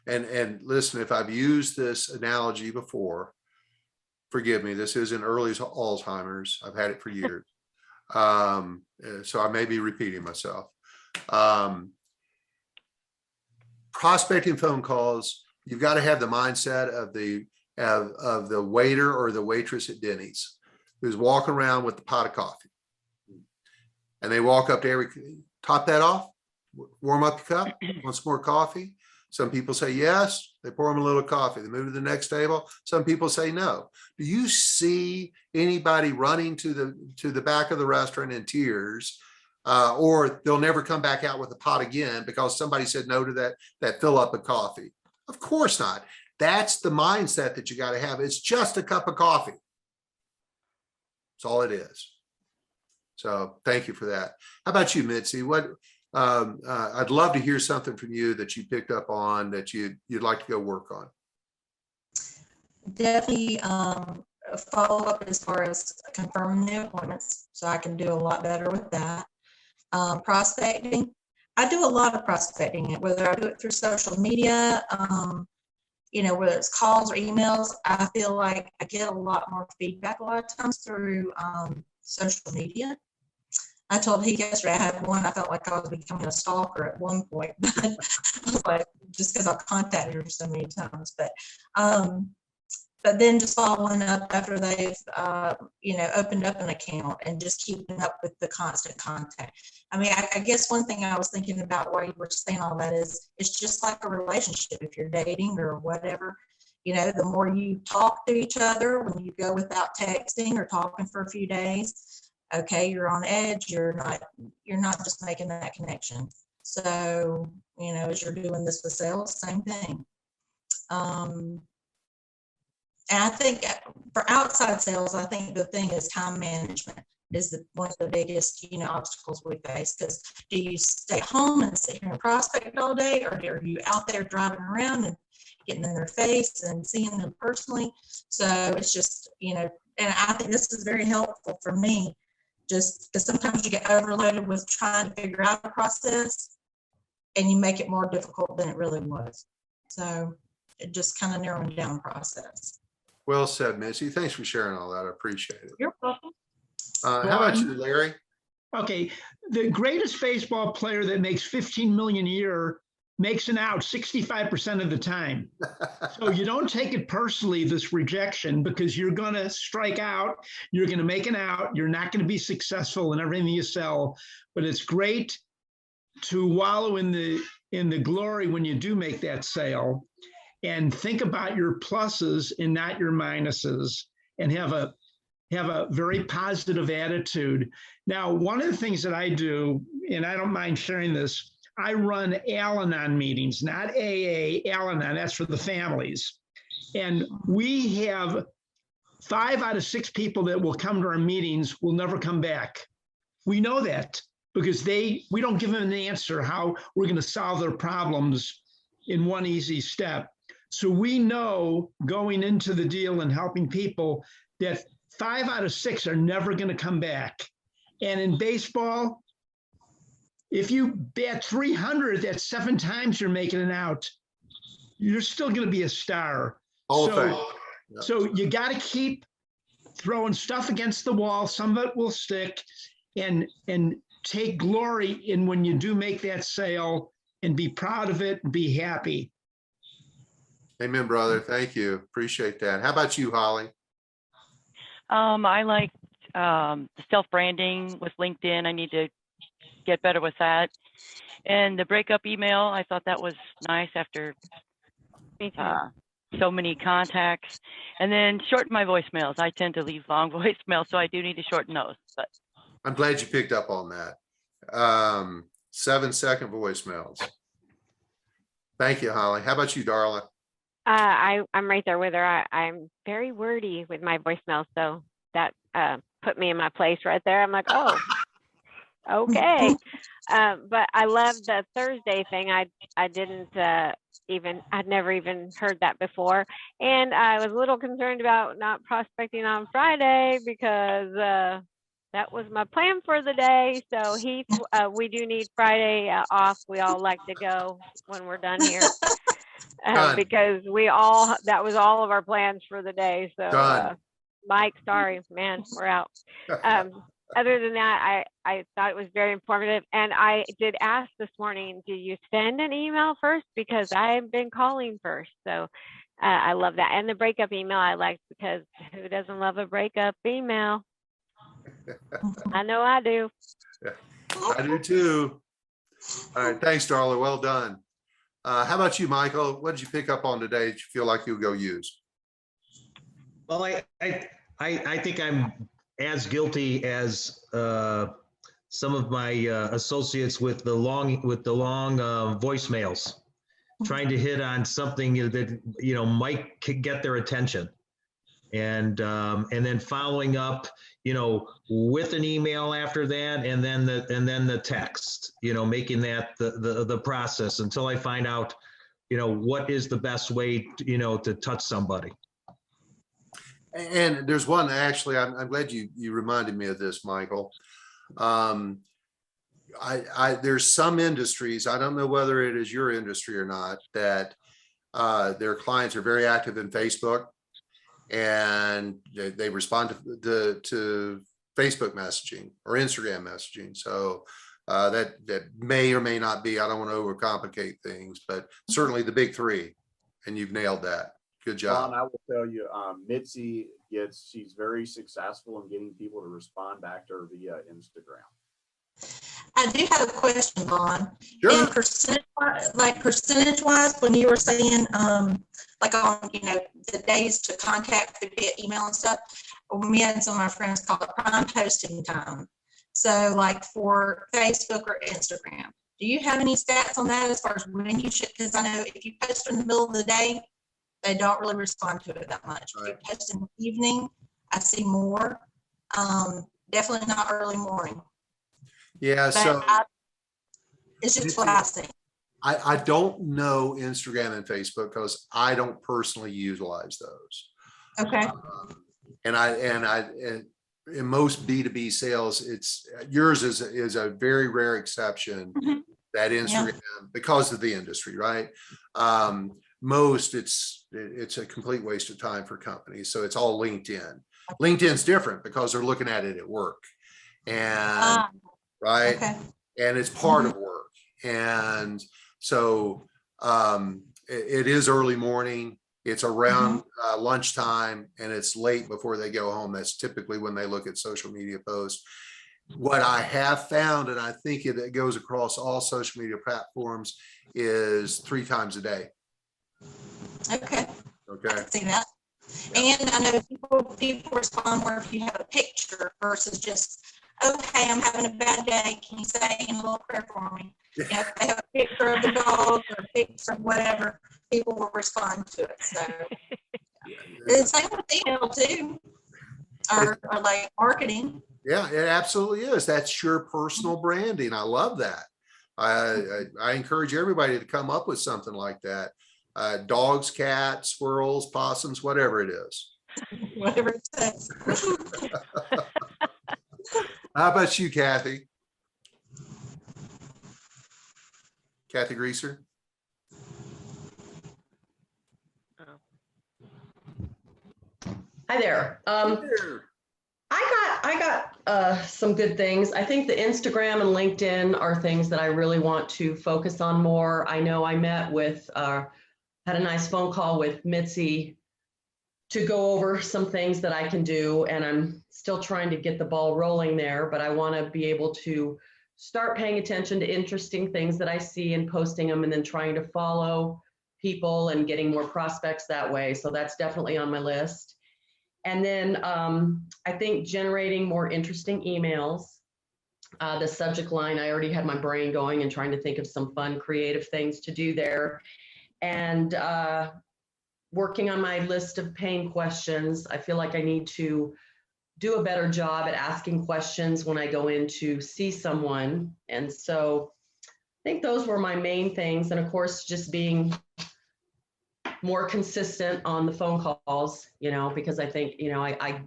And listen, if I've used this analogy before, forgive me, this isn't early Alzheimer's. I've had it for years. So I may be repeating myself. Prospecting phone calls, you've got to have the mindset of the waiter or the waitress at Denny's who's walking around with the pot of coffee. And they walk up to every, top that off, warm up your cup, want some more coffee? Some people say yes, they pour them a little coffee. They move to the next table. Some people say no. Do you see anybody running to the back of the restaurant in tears, or they'll never come back out with a pot again because somebody said no to that fill up of coffee? Of course not. That's the mindset that you got to have. It's just a cup of coffee. That's all it is. So thank you for that. How about you, Mitzi? I'd love to hear something from you that you picked up on that you'd like to go work on. Definitely follow up as far as confirming the appointments, so I can do a lot better with that. Prospecting, I do a lot of prospecting, whether I do it through social media, whether it's calls or emails. I feel like I get a lot more feedback a lot of times through social media. I told Heath yesterday I had one, I felt like I was becoming a stalker at one point, but I was like, just because I contacted her so many times. But then just following up after they've, opened up an account and just keeping up with the constant contact. I mean, I guess one thing I was thinking about while you were saying all that is, it's just like a relationship. If you're dating or whatever, the more you talk to each other, when you go without texting or talking for a few days, okay, you're on edge. You're not just making that connection. So, as you're doing this with sales, same thing. And I think for outside sales, I think the thing is time management is one of the biggest, obstacles we face. Because do you stay home and sit here and prospect all day, or are you out there driving around and getting in their face and seeing them personally? So it's just, and I think this is very helpful for me, just because sometimes you get overloaded with trying to figure out a process and you make it more difficult than it really was. So it just kind of narrowing down the process. Well said, Missy. Thanks for sharing all that. I appreciate it. You're welcome. How about you, Larry? Okay, the greatest baseball player that makes 15 million a year makes an out 65% of the time. So you don't take it personally, this rejection, because you're going to strike out, you're going to make an out, you're not going to be successful in everything you sell. But it's great to wallow in the glory when you do make that sale, and think about your pluses and not your minuses, and have a very positive attitude. Now, one of the things that I do, and I don't mind sharing this, I run Al-Anon meetings, not AA, Al-Anon, that's for the families. And we have 5 out of 6 people that will come to our meetings will never come back. We know that because we don't give them an answer how we're going to solve their problems in one easy step. So we know going into the deal and helping people that 5 out of 6 are never going to come back. And in baseball, if you bat 300, that's 7 times you're making an out. You're still going to be a star. So you got to keep throwing stuff against the wall. Some of it will stick, and take glory in when you do make that sale, and be proud of it and be happy. Amen, brother. Thank you. Appreciate that. How about you, Holly? I like self-branding with LinkedIn. I need to get better with that. And the breakup email, I thought that was nice after so many contacts. And then shorten my voicemails. I tend to leave long voicemails, so I do need to shorten those. But I'm glad you picked up on that. 7-second voicemails. Thank you, Holly. How about you, Darla? I'm right there with her. I'm very wordy with my voicemail, so that put me in my place right there. I'm like, oh, okay. But I love the Thursday thing. I'd never even heard that before. And I was a little concerned about not prospecting on Friday because that was my plan for the day. So Heath, we do need Friday off. We all like to go when we're done here. Done. Because that was all of our plans for the day. So Done. Mike, sorry, man, we're out. Other than that, I thought it was very informative. And I did ask this morning, do you send an email first? Because I've been calling first. So I love that. And the breakup email I liked, because who doesn't love a breakup email? I know I do. I do too. All right. Thanks, Darla. Well done. How about you, Michael? What did you pick up on today that you feel like you'll go use? Well, I think I'm as guilty as some of my associates with the long voicemails, trying to hit on something that might get their attention, and then following up with an email after that, and then the text, making that the process until I find out what is the best way to touch somebody. And there's one, actually, I'm glad you reminded me of this, Michael. There's some industries, I don't know whether it is your industry or not, that their clients are very active in Facebook, and they respond to Facebook messaging or Instagram messaging. So that may or may not be, I don't want to overcomplicate things, but certainly the big three, and you've nailed that. Good job. Ron, I will tell you, Mitzi she's very successful in getting people to respond back to her via Instagram. I do have a question, Vaughn. Sure. And percentage-wise, when you were saying, like on, the days to contact via email and stuff, me and some of my friends call it prime posting time. So like for Facebook or Instagram, do you have any stats on that as far as when you should, because I know if you post in the middle of the day, they don't really respond to it that much. Right. If you post in the evening, I see more. Definitely not early morning. Yeah, so it's just what I see. I don't know Instagram and Facebook because I don't personally utilize those. Okay. And in most B2B sales, it's yours is a very rare exception. Mm-hmm. That Instagram, because of the industry, right? Most it's a complete waste of time for companies. So it's all LinkedIn. LinkedIn's different because they're looking at it at work, and right. Okay. And it's part of work. And so it is early morning. It's around lunchtime, and it's late before they go home. That's typically when they look at social media posts. What I have found, and I think it goes across all social media platforms, is 3 times a day. Okay. Okay. I can see that. Yeah. And I know people respond more if you have a picture versus just, oh, hey, I'm having a bad day. Can you say a little prayer for me? Yeah. If they have a picture of the dog or a picture of whatever, people will respond to it. So it's same with email too, or like marketing. Yeah, it absolutely is. That's your personal branding. I love that. I encourage everybody to come up with something like that. Dogs, cats, squirrels, possums, whatever it is. Whatever it says. How about you, Kathy? Kathy Greaser? Hi there. I got some good things. I think the Instagram and LinkedIn are things that I really want to focus on more. I know I met with, had a nice phone call with Mitzi to go over some things that I can do, and I'm still trying to get the ball rolling there, but I want to be able to start paying attention to interesting things that I see and posting them, and then trying to follow people and getting more prospects that way. So that's definitely on my list. And then I think generating more interesting emails. The subject line, I already had my brain going and trying to think of some fun, creative things to do there. And working on my list of pain questions. I feel like I need to do a better job at asking questions when I go in to see someone. And so I think those were my main things. And of course, just being more consistent on the phone calls, because I think, I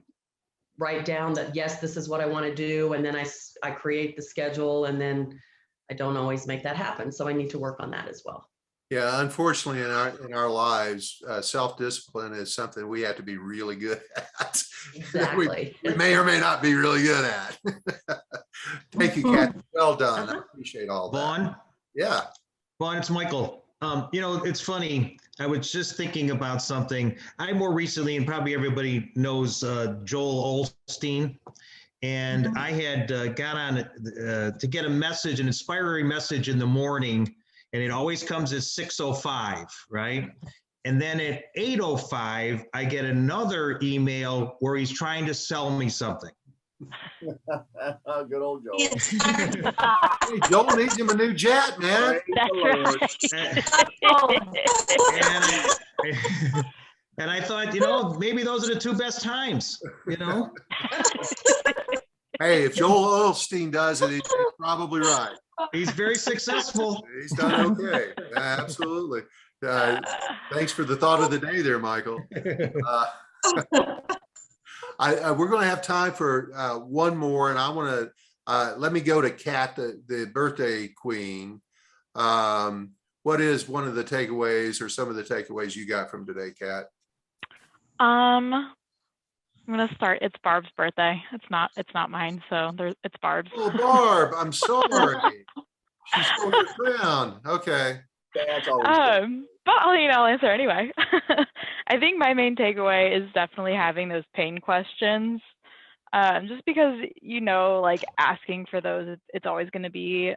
write down that, yes, this is what I want to do. And then I create the schedule, and then I don't always make that happen. So I need to work on that as well. Yeah, unfortunately, in our lives, self-discipline is something we have to be really good at. Exactly. we may or may not be really good at. Thank you, Kathy. Well done. I appreciate all that. Vaughn? Yeah. Vaughn, it's Michael. It's funny. I was just thinking about something. I more recently, and probably everybody knows Joel Osteen, and I had got on to get a message, an inspiring message in the morning, and it always comes at 6:05, right? And then at 8:05, I get another email where he's trying to sell me something. Good old Joe. Hey, Joel needs him a new jet, man. That's right. And I thought, maybe those are the two best times, Hey, if Joel Osteen does it, he's probably right. He's very successul. He's done okay. Absolutely. Thanks for the thought of the day there, Michael. We're going to have time for one more, and I want to let me go to Kat, the birthday queen. What is one of the takeaways, or some of the takeaways you got from today, Kat? I'm gonna start. It's Barb's birthday. It's not mine. So it's Barb's. Oh, Barb, I'm sorry. She stole your crown. Okay. That's always But I'll answer anyway. I think my main takeaway is definitely having those pain questions. Just because, like asking for those, it's always going to be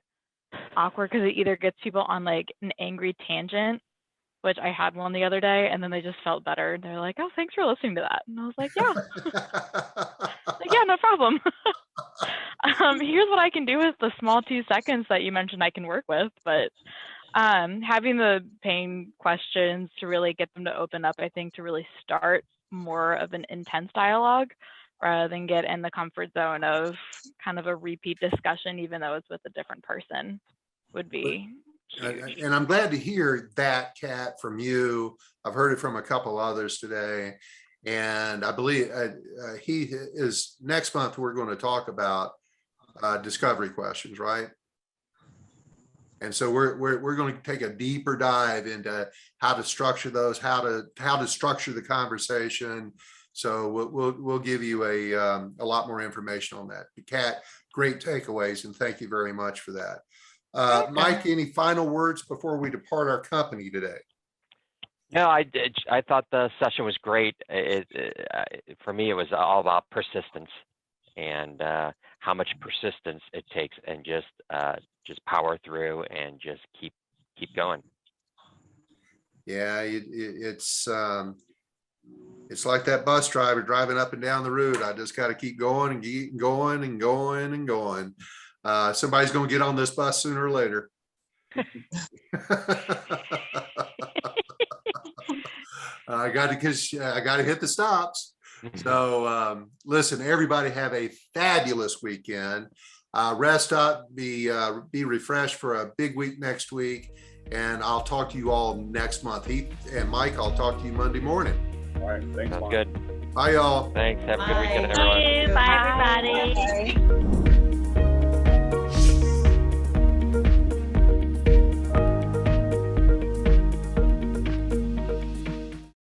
awkward because it either gets people on like an angry tangent, which I had one the other day, and then they just felt better. They're like, "Oh, thanks for listening to that." And I was like, "Yeah, like, yeah, no problem." Here's what I can do with the small 2 seconds that you mentioned I can work with, but having the pain questions to really get them to open up, I think, to really start more of an intense dialogue rather than get in the comfort zone of kind of a repeat discussion, even though it's with a different person, would be huge. And I'm glad to hear that, Kat, from you. I've heard it from a couple others today. And I believe he is next month, we're going to talk about discovery questions, right? And so we're going to take a deeper dive into how to structure those, how to structure the conversation. So we'll give you a lot more information on that. Kat, great takeaways, and thank you very much for that. Mike, any final words before we depart our company today? No, I thought the session was great. For me, it was all about persistence and how much persistence it takes, and just power through and just keep going. Yeah, it's like that bus driver driving up and down the road. I just got to keep going and keep going and going and going. Somebody's going to get on this bus sooner or later. I got to hit the stops. So listen, everybody have a fabulous weekend. Rest up, be refreshed for a big week next week, and I'll talk to you all next month. Heath and Mike, I'll talk to you Monday morning. All right, thanks. Sounds good. Bye, y'all. Thanks. Have a good Bye. weekend, everyone. Bye, everybody. Bye.